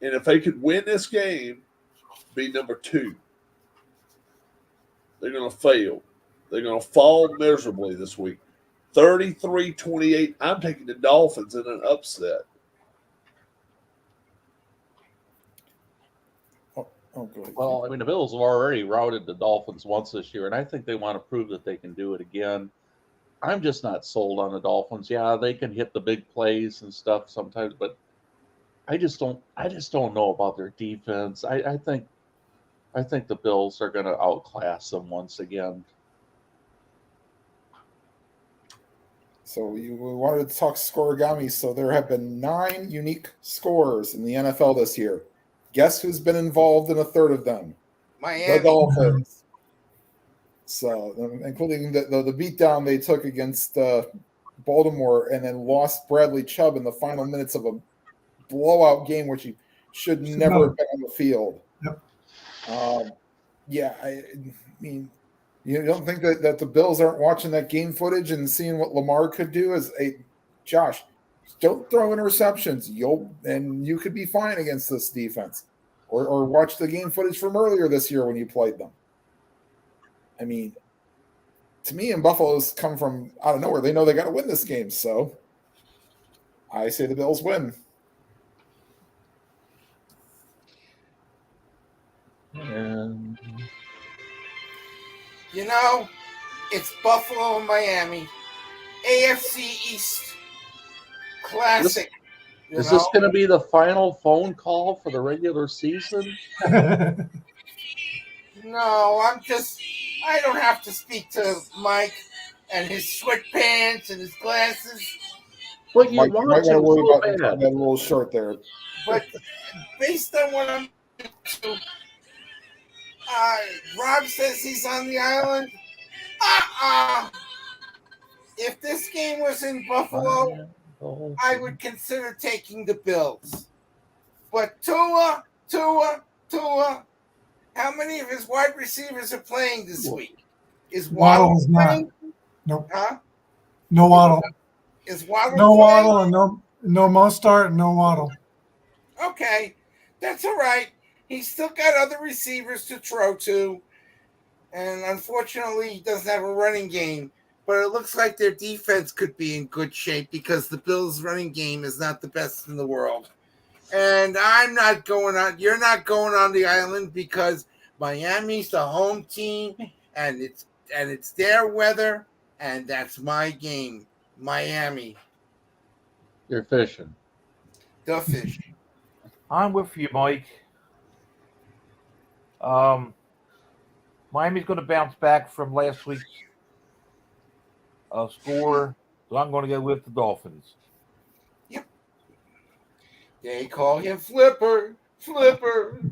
and if they could win this game, be number 2. They're gonna fail. They're gonna fall miserably this week. 33-28. I'm taking the Dolphins in an upset. Oh, good. Well, I mean, the Bills have already routed the Dolphins once this year, and I think they want to prove that they can do it again. I'm just not sold on the Dolphins. Yeah, they can hit the big plays and stuff sometimes, but I just don't know about their defense. I think the Bills are going to outclass them once again. So we wanted to talk scoregami. So there have been 9 unique scores in the NFL this year. Guess who's been involved in a third of them? Miami. The Dolphins. So, including the beatdown they took against Baltimore, and then lost Bradley Chubb in the final minutes of a blowout game, which he should never have been on the field. Yep. I mean, you don't think that the Bills aren't watching that game footage and seeing what Lamar could do? Josh, don't throw interceptions. You could be fine against this defense, or watch the game footage from earlier this year when you played them. I mean, to me, and Buffalo's come from out of nowhere. They know they got to win this game, so I say the Bills win. And it's Buffalo and Miami. AFC East Classic. Is this going to be the final phone call for the regular season? No, I don't have to speak to Mike and his sweatpants and his glasses. Well, you might want to to worry so about bad. that little short there. But based on what I'm to, Rob says he's on the island. If this game was in Buffalo, I would consider taking the Bills. But Tua, how many of his wide receivers are playing this week? Is Waddle Waddle's not. playing? Nope. Huh? No Waddle. Is Waddle No playing? Waddle and no Mostart and no Waddle. Okay, that's all right. He's still got other receivers to throw to. and unfortunately, he doesn't have a running game. But it looks like their defense could be in good shape because the Bills' running game is not the best in the world. And I'm not going on. You're not going on the island because Miami's the home team, and it's their weather, and that's my game. Miami, You're fishing. the fish. I'm with you, Mike. Miami's going to bounce back from last week's score, so I'm going to go with the Dolphins. Yep. They call him Flipper,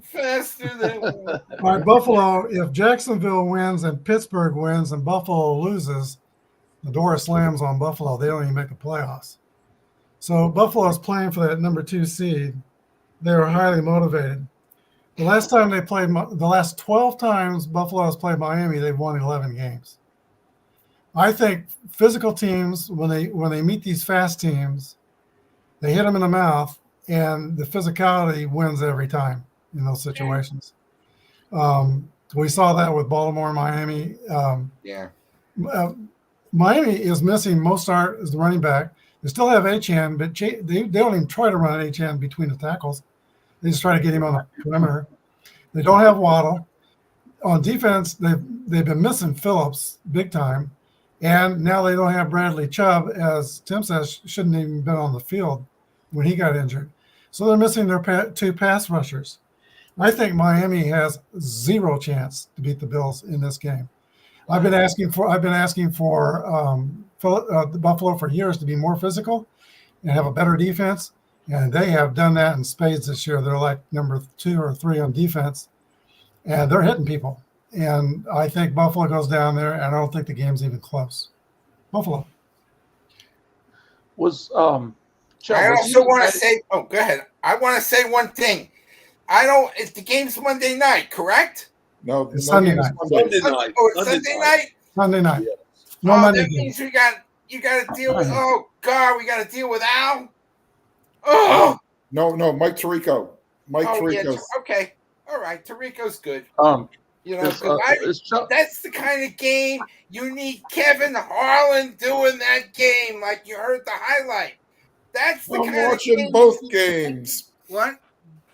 faster than. All right, Buffalo. If Jacksonville wins and Pittsburgh wins and Buffalo loses, the door slams on Buffalo. They don't even make the playoffs. So Buffalo is playing for that number 2 seed. They are highly motivated. The last time they played, the last 12 times Buffalo has played Miami, they've won 11 games. I think physical teams, when they meet these fast teams, they hit them in the mouth, and the physicality wins every time in those situations. We saw that with Baltimore and Miami. Miami is missing Mostert as the running back. They still have Achane, but they don't even try to run Achane between the tackles. They just try to get him on the perimeter. They don't have Waddle. On defense, they've been missing Phillips big time. And now they don't have Bradley Chubb, as Tim says, shouldn't even been on the field when he got injured. So they're missing their 2 pass rushers. I think Miami has 0 chance to beat the Bills in this game. I've been asking for the Buffalo for years to be more physical and have a better defense, and they have done that in spades this year. They're like number 2 or 3 on defense, and they're hitting people. And I think Buffalo goes down there, and I don't think the game's even close. Buffalo. Was I also want to say. Oh, go ahead. I want to say one thing. If the game's Monday night, correct? No, it's Sunday night. Sunday night. Oh, it's Sunday night. Sunday night. Yeah. No Monday that game. means you got to deal with. Oh God, we got to deal with Al. Oh no, Mike Tirico. Tirico. Yeah, okay, all right. Tirico's good. That's the kind of game you need Kevin Harlan doing that game, like you heard the highlight. That's the kind watching of game both games. What?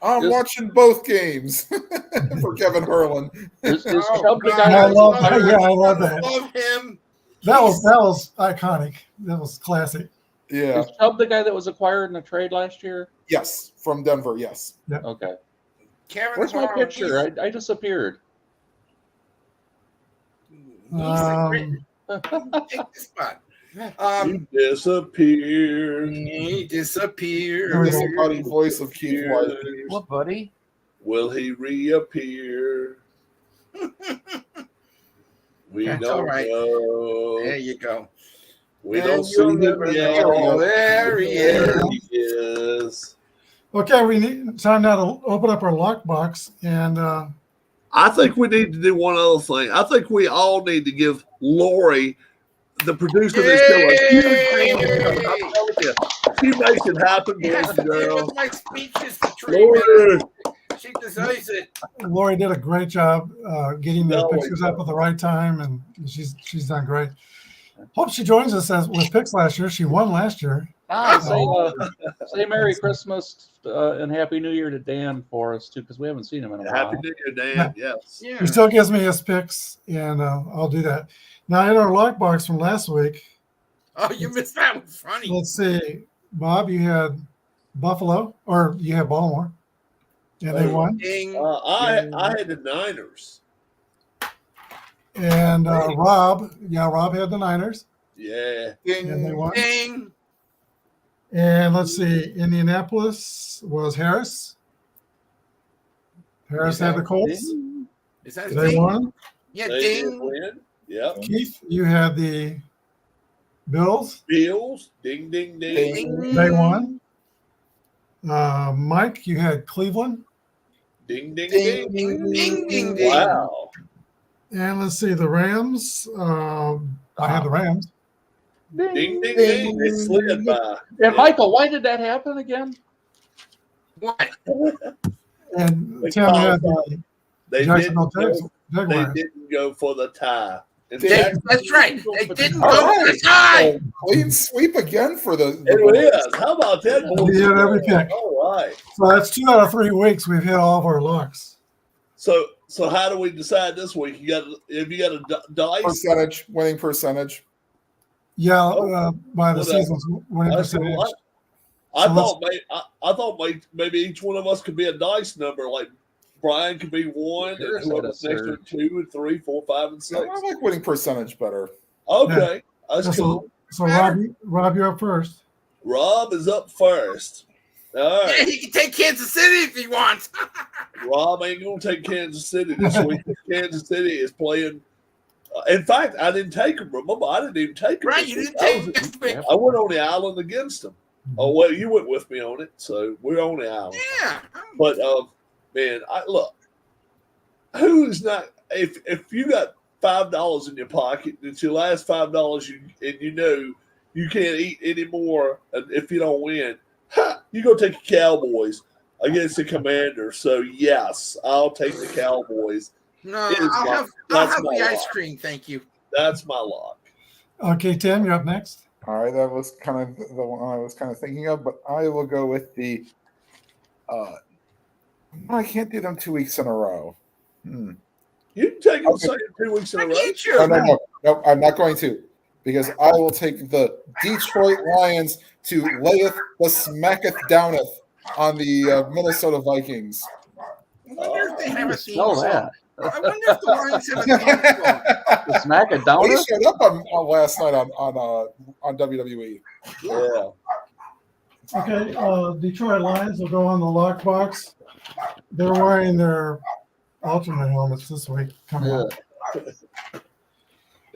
I'm watching both games for Kevin Harlan. I love that. Love him. That was iconic. That was classic. Yeah. Is Chubb the guy that was acquired in a trade last year? Yes, from Denver. Yes. Yep. Okay. Where's my picture? I disappeared. Take this spot. He disappeared. He disappeared. The funny voice of Keith White. What, buddy? Will he reappear? We That's don't all right. know. There you go. We And don't see you'll him never yet. know. There he There is. he is. Okay, we need time now to open up our lockbox, and I think we need to do one other thing. I think we all need to give Lori, the producer of this show, a huge hand. I'm telling you, she makes it happen, boys and girls. My speeches to Lori. She deserves it. Lori did a great job getting the pictures up at the right time, and she's done great. Hope she joins us with picks last year. She won last year. Say Merry Christmas and Happy New Year to Dan for us too, because we haven't seen him in a while. Happy New Year, Dan. Yes. He still gives me his picks, and I'll do that. Now in our lockbox from last week. Oh, you missed that one. Funny. Let's see, Bob. You had Buffalo, or you had Baltimore, and they won. I had the Niners. And Rob had the Niners. Yeah. And they won. Ding. And let's see, Indianapolis was Harris. Harris had the Colts. Is that They won. Yeah, They ding. win. Yep. Keith, you had the Bills. Bills. Ding, ding, ding. They won. Mike, you had Cleveland. Ding, ding, Ding, ding. ding, ding, ding. Wow. And let's see, the Rams. I had the Rams. Ding, ding, ding. They slid by. And Michael, why did that happen again? What? And Tim had the They Jacksonville did. Jags. they Jaguars. didn't go for the tie. In That's fact, right. They didn't All go right. for the tie. Clean sweep again for the it is. How about that, boys? We hit every pick. All right. So that's 2 out of 3 weeks we've hit all of our locks. So how do we decide this week? If you got a dice percentage, winning percentage. Yeah, by the whatever. season's winning That's percentage. what I thought maybe each one of us could be a dice number. Like Brian could be 1, and whoever's next to it 2 and 3, 4, 5, and 6. I like winning percentage better. Okay, that's cool. So Rob, you're up first. Rob is up first. All right. Yeah, he can take Kansas City if he wants. Rob ain't gonna take Kansas City this week. Kansas City is playing. In fact, I didn't take them. Remember, I didn't even take them. Right, you didn't take them. I went on the island against them. Oh well, you went with me on it, so we're on the island. Yeah. But man, look. Who's not? If you got $5 in your pocket, it's your last $5, and you know you can't eat anymore if you don't win. You go take the Cowboys against the Commanders. So yes, I'll take the Cowboys. No, I'll have the ice cream. Thank you. That's my lock. Okay, Tim, you're up next. All right, that was kind of the one I was kind of thinking of, but I will go with the. I can't do them 2 weeks in a row. You can take them 2 weeks in a row. No, I'm not going to, because I will take the Detroit Lions to layeth the smacketh downeth on the Minnesota Vikings. I wonder if they have a theme Smell song. that. I wonder if the Lions have a theme song. The smack it down. They showed up on last night on WWE. Yeah. Okay, Detroit Lions will go on the lockbox. They're wearing their alternate helmets this week. Coming up.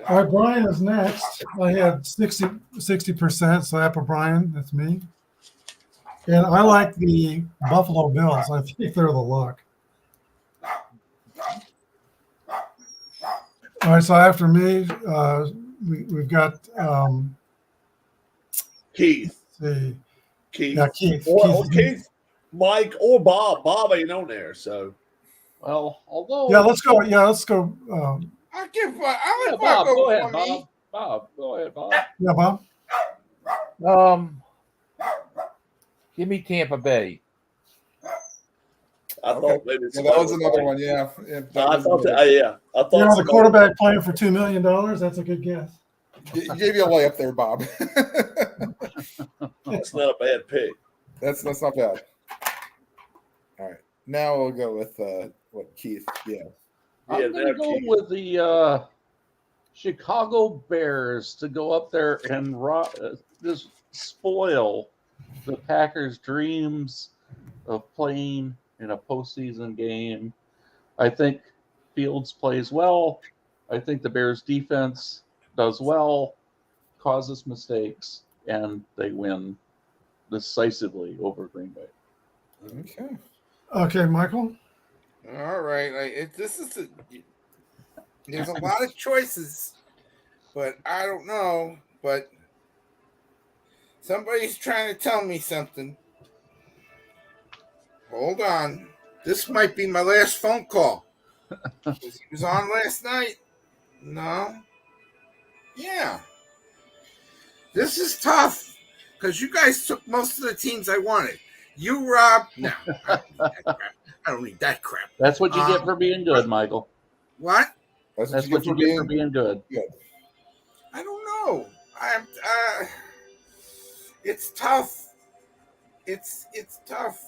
All right, Brian is next. I had 60%, so APBA Brian, that's me. And I like the Buffalo Bills. I think they're the lock. All right, so after me, we've got Keith. See, Keith. Yeah, Keith. Keith, Mike, or Bob. Bob ain't on there, so. Well, although. Yeah, let's go. Yeah, let's go. I'll give. Bob, go ahead, Bob. Bob, go ahead, Bob. Yeah, Bob. Give me Tampa Bay. I thought maybe that was another one. Yeah, I thought the quarterback playing for $2 million. That's a good guess. Gave you a layup there, Bob. That's not a bad pick. That's not bad. All right, now we'll go with Keith. Yeah, I'm gonna go with the Chicago Bears to go up there and just spoil the Packers' dreams of playing in a postseason game. I think Fields plays well. I think the Bears' defense does well, causes mistakes, and they win decisively over Green Bay. Okay. Okay, Michael. All right. There's a lot of choices, but I don't know. But somebody's trying to tell me something. Hold on. This might be my last phone call. He was on last night. No. Yeah. This is tough because you guys took most of the teams I wanted. You, Rob, no. I don't need that crap. That's what you get for being good, Michael. What? That's what you get for being good. I don't know. It's tough. It's tough.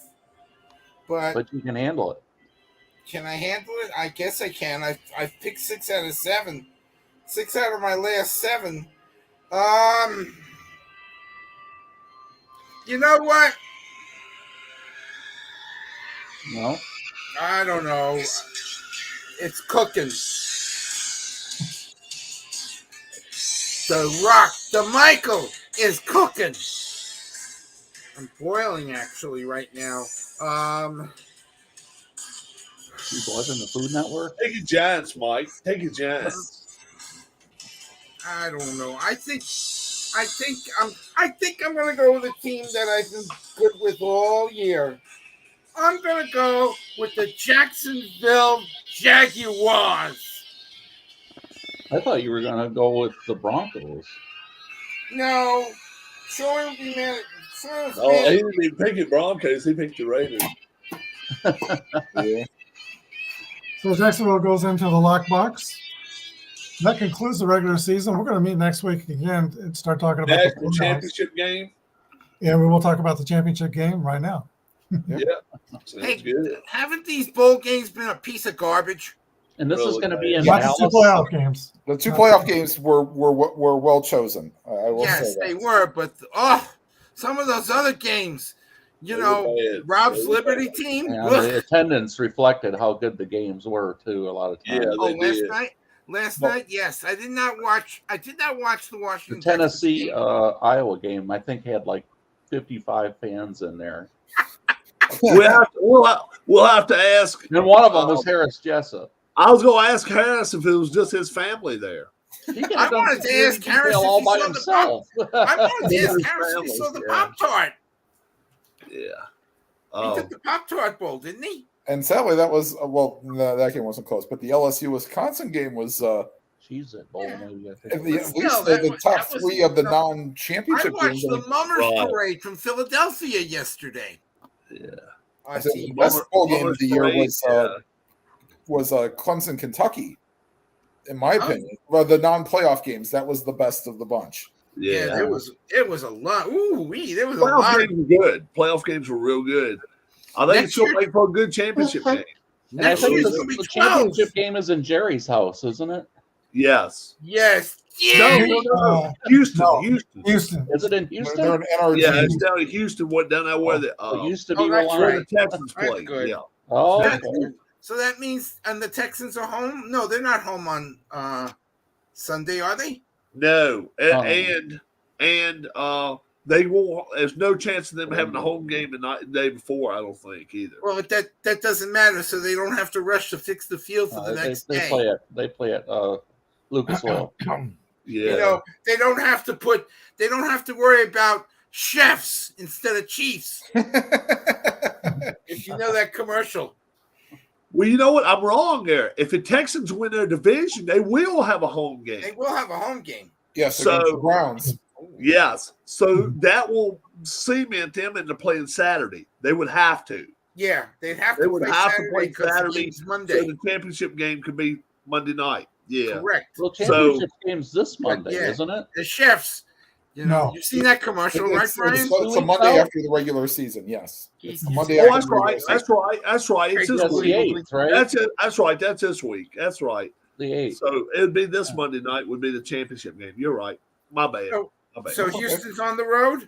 But you can handle it. Can I handle it? I guess I can. I've picked 6 out of 7. 6 out of my last 7. You know what? No. I don't know. It's cooking. The Michael is cooking. I'm boiling actually right now. You watching the Food Network? Take your Giants, Mike. Take your Giants. I don't know. I think I'm gonna go with a team that I've been good with all year. I'm gonna go with the Jacksonville Jaguars. I thought you were going to go with the Broncos. No. Troy will be mad. Oh, he didn't even pick the Broncos. He picked the Raiders. Yeah. So Jacksonville goes into the lockbox. That concludes the regular season. We're going to meet next week again and start talking about National the championship game. Yeah, we will talk about the championship game right now. Yeah. Hey, haven't these bowl games been a piece of garbage? And this is going to be in Not Dallas. the two playoff games. The two playoff games were well chosen. I will say Yes, that. they were, but some of those other games, They were bad. Rob's Liberty team. And the attendance reflected how good the games were too. A lot of times. Last night, yes, I did not watch the Washington. The Tennessee Iowa game, I think, had like 55 fans in there. We'll have to ask. And one of them was Harris Jessup. I was going to ask Harris if it was just his family there. I wanted to ask Harris all if he by saw himself. I wanted to ask Harris if he saw the Pop-Tart. Yeah. He took the Pop-Tart Bowl, didn't he? And sadly, that was no, that game wasn't close. But the LSU Wisconsin game was. She's at bowl, maybe. I think. At least the top three of the non-championship I watched games. the Mummers Parade from Philadelphia yesterday. Yeah. I said the best bowl game of the year was Clemson, Kentucky. In my opinion, well, the non-playoff games, that was the best of the bunch. Yeah, it was a lot. There was a Playoff lot. games were good. Playoff games were real good. I think it's going to make for a good championship game. And I think the championship game is in Jerry's house, isn't it? Yes. Yes. No. Houston. Houston. Is it in Houston? They're in NRG. Yeah, it's down in Houston. What down there where the used to be that's where right. the Texans That's play. good. Yeah. Oh, So that means, and the Texans are home? No, they're not home on Sunday, are they? No, and they won't. There's no chance of them having a home game the day before. I don't think either. Well, that doesn't matter. So they don't have to rush to fix the field for the next they day. They play at Lucas Oil. Yeah. You know, they don't have to worry about chefs instead of chiefs. If you know that commercial. Well, you know what? I'm wrong there. If the Texans win their division, they will have a home game. They will have a home game. Yes, against the Browns. Yes. So that will cement them into playing Saturday. They would have to. Yeah, they'd have They to would play have Saturday to play because the Saturday. game's Monday. So the championship game could be Monday night. Yeah. Correct. Well, championship game's this Monday, Yeah. isn't it? The chefs. You know, you've seen that commercial, right, Brian? It's a Monday after the regular season. Yes, it's the Monday. Oh, after that's the regular right. season. That's right. It's this That's the week. 8th, right? That's it. That's right. That's this week. That's right. The 8th. So it would be this Monday night would be the championship game. You're right. My bad. My bad. So Houston's on the road?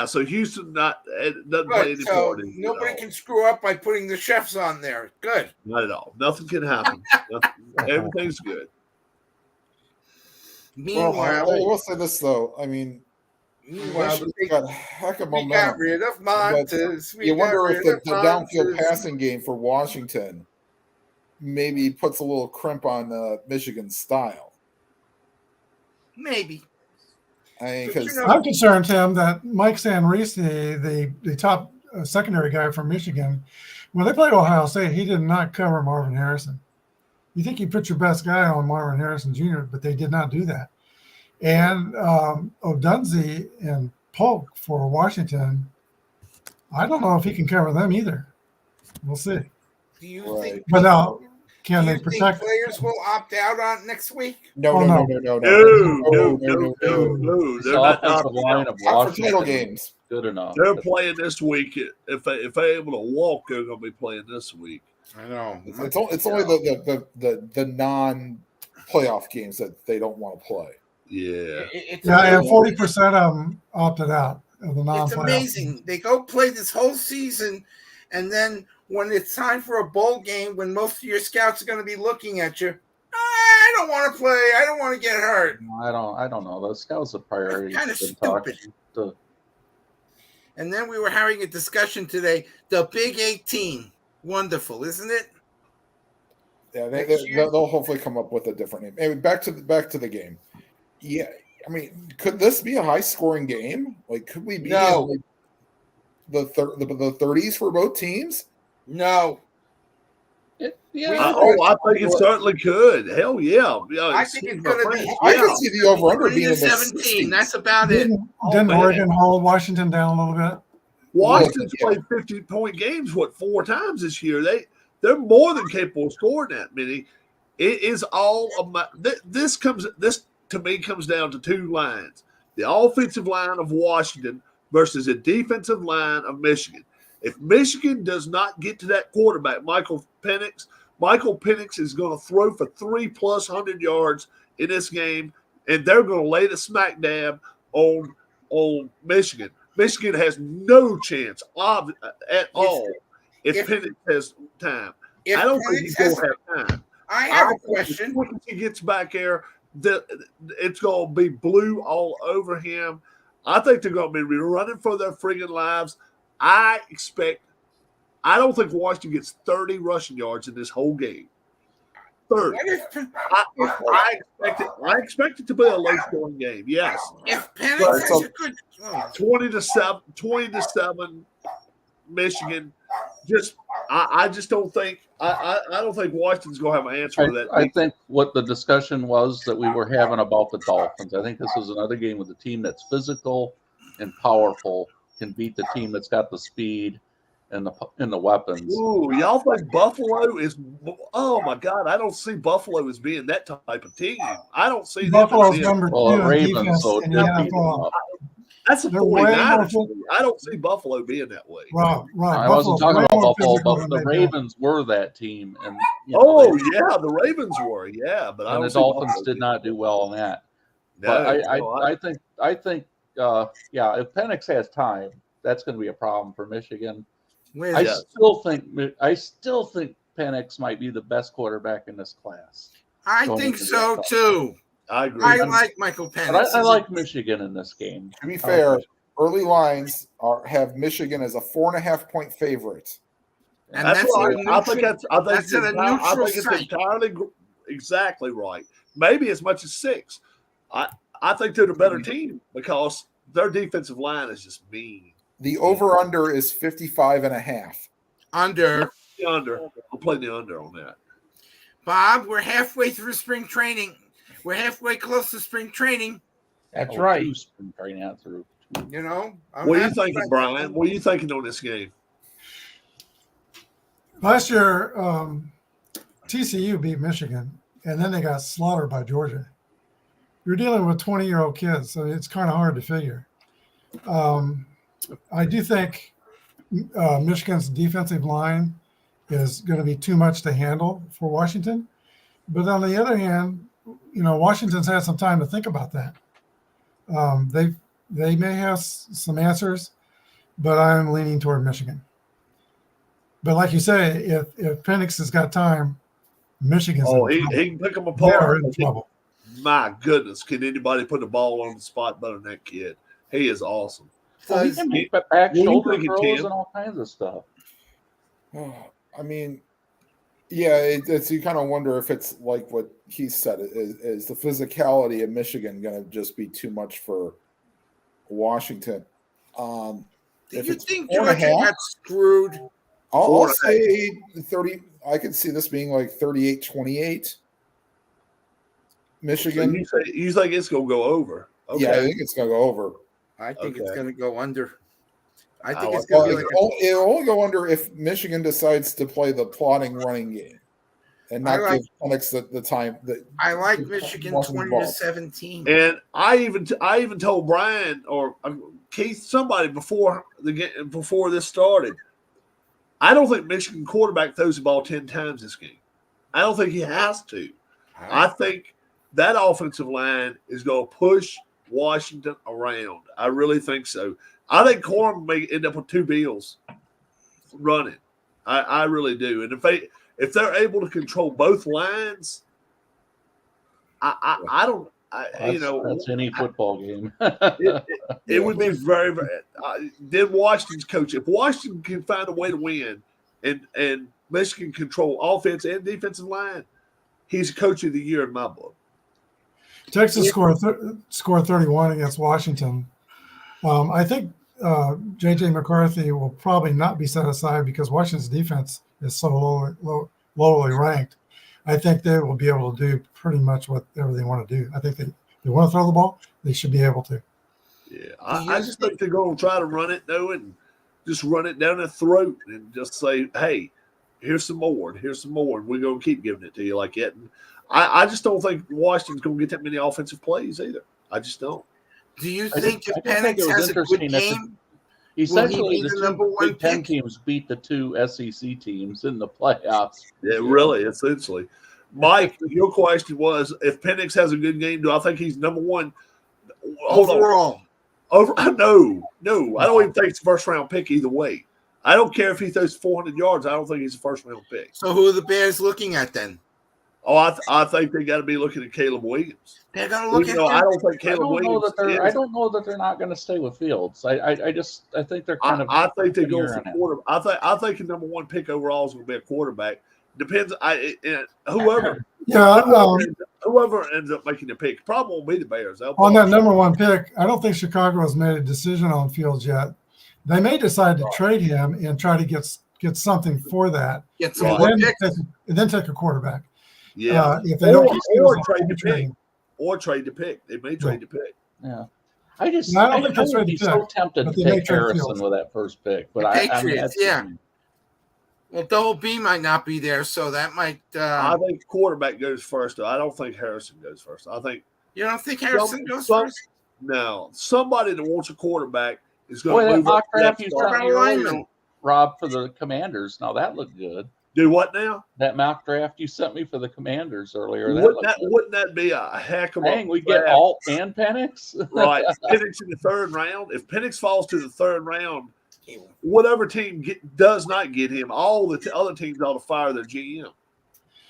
So Houston doesn't play any so part in it. nobody can screw up by putting the chefs on there. Good. Not at all. Nothing can happen. Everything's good. Meanwhile, I will say this though. I mean, Michigan's got a heck of we momentum. got rid of Montes. You wonder if the downfield passing game for Washington maybe puts a little crimp on Michigan's style. Maybe. Because I'm concerned, Tim, that Mike Sanrisi, the top secondary guy from Michigan, when they played Ohio State, he did not cover Marvin Harrison. You think you put your best guy on Marvin Harrison Jr., but they did not do that. And Odunze and Polk for Washington, I don't know if he can cover them either. We'll see. Do you think? But now, can they think protect? players will opt out on next week? No. They're not Not for title games. Good enough. They're playing this week. If they're able to walk, they're going to be playing this week. I know. It's only the non-playoff games that they don't want to play. Yeah. And 40% of them opted out of the non-playoff. It's amazing. They go play this whole season, and then when it's time for a bowl game, when most of your scouts are going to be looking at you, I don't want to play. I don't want to get hurt. I don't know. The scouts are priority. Kind of stupid. And then we were having a discussion today. The Big 18. Wonderful, isn't it? Yeah, they'll hopefully come up with a different name. Anyway, back to the game. Yeah, I mean, could this be a high-scoring game? Like, could we be in like the 30s for both teams? No. I think it certainly could. Hell yeah. I think it's going to be. I could see the over-under 20 being to in the 17. 60s. That's about it. Didn't Oregon hold Washington down a little bit? Washington's played 50-point games, 4 times this year. They're more than capable of scoring that many. It is all about this to me comes down to 2 lines. The offensive line of Washington versus the defensive line of Michigan. If Michigan does not get to that quarterback, Michael Penix is going to throw for 3+ hundred yards in this game, and they're going to lay the smack dab on Michigan. Michigan has no chance at all if Penix has time. I don't think he's going to have time. I have a question. Once he gets back there, it's going to be blue all over him. I think they're going to be running for their friggin' lives. I don't think Washington gets 30 rushing yards in this whole game. 30. I expect it to be a low-scoring game. Yes. If Penix has a good 20-7 Michigan. I just don't think I don't think Washington's going to have an answer to that. I think what the discussion was that we were having about the Dolphins. I think this is another game with a team that's physical and powerful can beat the team that's got the speed and the weapons. Ooh, y'all think Buffalo is? Oh my God, I don't see Buffalo as being that type of team. I don't see Buffalo's them number 2 Ravens. So in the NFL. That's a 49ers. I don't see Buffalo being that way. Right. I wasn't talking about Buffalo, but the Ravens were that team, and the Ravens were, but and the Dolphins did not do well on that. But I think if Penix has time, that's going to be a problem for Michigan. I still think Penix might be the best quarterback in this class. I think so too. I agree. I like Michael Penix. But I like Michigan in this game. To be fair, early lines have Michigan as a 4.5-point favorite. And that's I think it's site. entirely exactly right. Maybe as much as 6. I think they're the better team because their defensive line is just mean. The over-under is 55.5. Under. I'll play the under on that. Bob, we're halfway through spring training. We're halfway close to spring training. That's right. Spring training out through. You know. What are you thinking, Brian? What are you thinking on this game? Last year, TCU beat Michigan, and then they got slaughtered by Georgia. You're dealing with 20-year-old kids, so it's kind of hard to figure. I do think Michigan's defensive line is going to be too much to handle for Washington. But on the other hand, Washington's had some time to think about that. They may have some answers, but I'm leaning toward Michigan. But like you say, if Penix has got time, Michigan's he can pick them apart. They're in trouble. My goodness, can anybody put the ball on the spot better than that kid? He is awesome. Well, he can make back shoulder throws and all kinds of stuff. I mean, it's you kind of wonder if it's like what he said. Is the physicality of Michigan going to just be too much for Washington? Do you think Georgia got screwed? I'll say 30. I could see this being like 38-28. Michigan. So you think it's going to go over? Okay. Yeah, I think it's going to go over. I think it's going to go under. I think it's going to be it'll only go under if Michigan decides to play the plotting running game and not give Penix the time. I like Michigan 20-17. And I even told Brian or Keith, somebody before this started, I don't think Michigan quarterback throws the ball 10 times this game. I don't think he has to. I think that offensive line is going to push Washington around. I really think so. I think Corum may end up with 2 bills running. I really do. And if they're able to control both lines, I don't. That's any football game. it would be very, very. Then Washington's coach. If Washington can find a way to win, and Michigan control offense and defensive line, he's coach of the year in my book. Texas scored 31 against Washington. I think J.J. McCarthy will probably not be set aside because Washington's defense is so low lowly ranked, I think they will be able to do pretty much whatever they want to do. I think they want to throw the ball, they should be able to. Yeah, I just think they're going to try to run it, though, and just run it down their throat and just say, hey, here's some more, and here's some more, and we're going to keep giving it to you like that. And I just don't think Washington's going to get that many offensive plays either. I just don't. Do you think if Penix has a good game, essentially the two Big Ten teams beat the two SEC teams in the playoffs? Yeah, really, essentially. Mike, your question was, if Penix has a good game, do I think he's number one overall? No. I don't even think it's a first-round pick either way. I don't care if he throws 400 yards. I don't think he's a first-round pick. So who are the Bears looking at then? Oh, I think they got to be looking at Caleb Williams. They're going to look at him. I don't think Caleb Williams. I don't know that they're not going to stay with Fields. I think they're kind of. I think they go for quarterback. I think the number one pick overall is going to be a quarterback. Depends. Whoever. Yeah. Whoever ends up making the pick probably won't be the Bears. On that number one pick, I don't think Chicago has made a decision on Fields yet. They may decide to trade him and try to get something for that. Get some more picks. And then take a quarterback. Yeah. If they don't trade the pick. Or trade the pick. They may trade the pick. Yeah. I would be so tempted to take Harrison with that first pick. But Well, Double B might not be there, so that might. I think quarterback goes first, though. I don't think Harrison goes first. I think. You don't think Harrison goes first? No. Somebody that wants a quarterback is going to move that mock up. draft you sent me earlier, Rob, for the Commanders. Now that looked good. Do what now? That mock draft you sent me for the Commanders earlier. Wouldn't that be a heck of a thing? We get Alt and Penix? Right. Penix in the third round. If Penix falls to the third round, whatever team does not get him, all the other teams ought to fire their GM.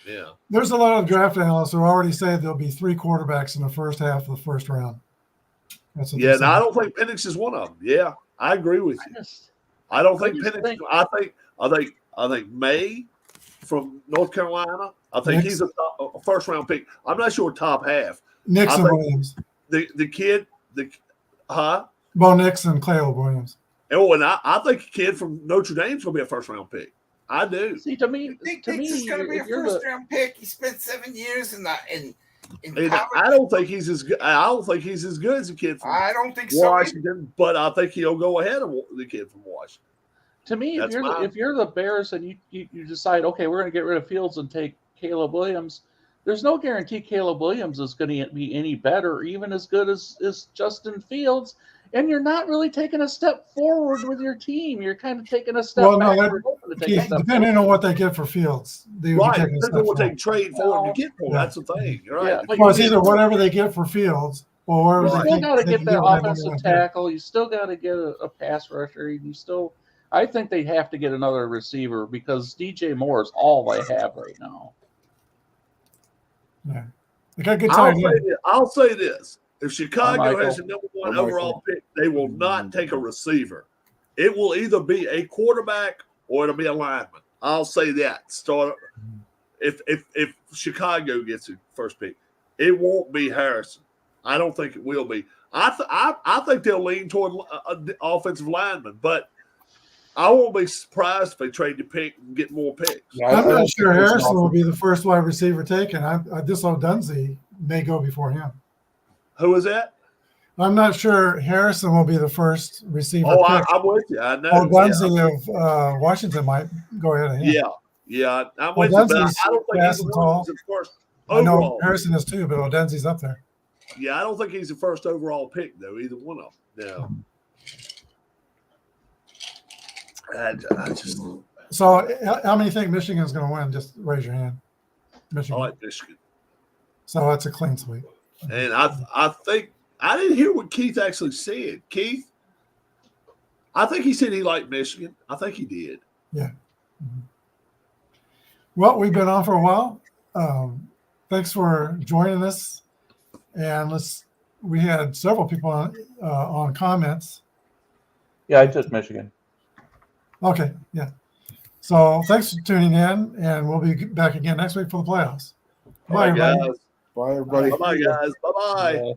Yeah. There's a lot of draft analysts who already say there'll be 3 quarterbacks in the first half of the first round. That's what I don't think Penix is one of them. Yeah, I agree with you. I don't think Penix. I think May from North Carolina. I think he's a first round pick. I'm not sure top half. Nixon Williams. The kid. Bo Nixon, Caleb Williams. Oh, and I think a kid from Notre Dame's going to be a first round pick. I do. See, to me, he's going to be a first round pick. He spent 7 years in college. I don't think he's as good. I don't think he's as good as the kid from Washington, but I think he'll go ahead of the kid from Washington. To me, if you're the Bears and you decide, okay, we're going to get rid of Fields and take Caleb Williams, there's no guarantee Caleb Williams is going to be any better or even as good as Justin Fields. And you're not really taking a step forward with your team. You're kind of taking a step back. Depending on what they get for Fields. Right. Depending on what they trade for and get for. That's the thing. You're right. Well, it's either whatever they get for Fields or you still got to get that offensive tackle. You still got to get a pass rusher. I think they have to get another receiver because DJ Moore is all they have right now. Yeah. They got good tight end. I'll say this. If Chicago has the number one overall pick, they will not take a receiver. It will either be a quarterback or it'll be a lineman. I'll say that. If Chicago gets the first pick, it won't be Harrison. I don't think it will be. I think they'll lean toward an offensive lineman, but I won't be surprised if they trade the pick and get more picks. I'm not sure Harrison will be the first wide receiver taken. This Odunze may go before him. Who is that? I'm not sure Harrison will be the first receiver. I'm with you. I know. Odunze of Washington might go ahead of him. Yeah. I'm with you. But I don't think he's the first overall. I know Harrison is too, but Odunze's up there. Yeah, I don't think he's the first overall pick, though, either one of them. No. So, how many think Michigan's going to win? Just raise your hand. Michigan. I like Michigan. So that's a clean sweep. And I think I didn't hear what Keith actually said. Keith, I think he said he liked Michigan. I think he did. Yeah. Mm-hmm. Well, we've been on for a while. Thanks for joining us. And we had several people on comments. Yeah, I took Michigan. Okay, yeah. So thanks for tuning in, and we'll be back again next week for the playoffs. Bye, everybody. guys. Bye, everybody. Bye, guys. Bye-bye.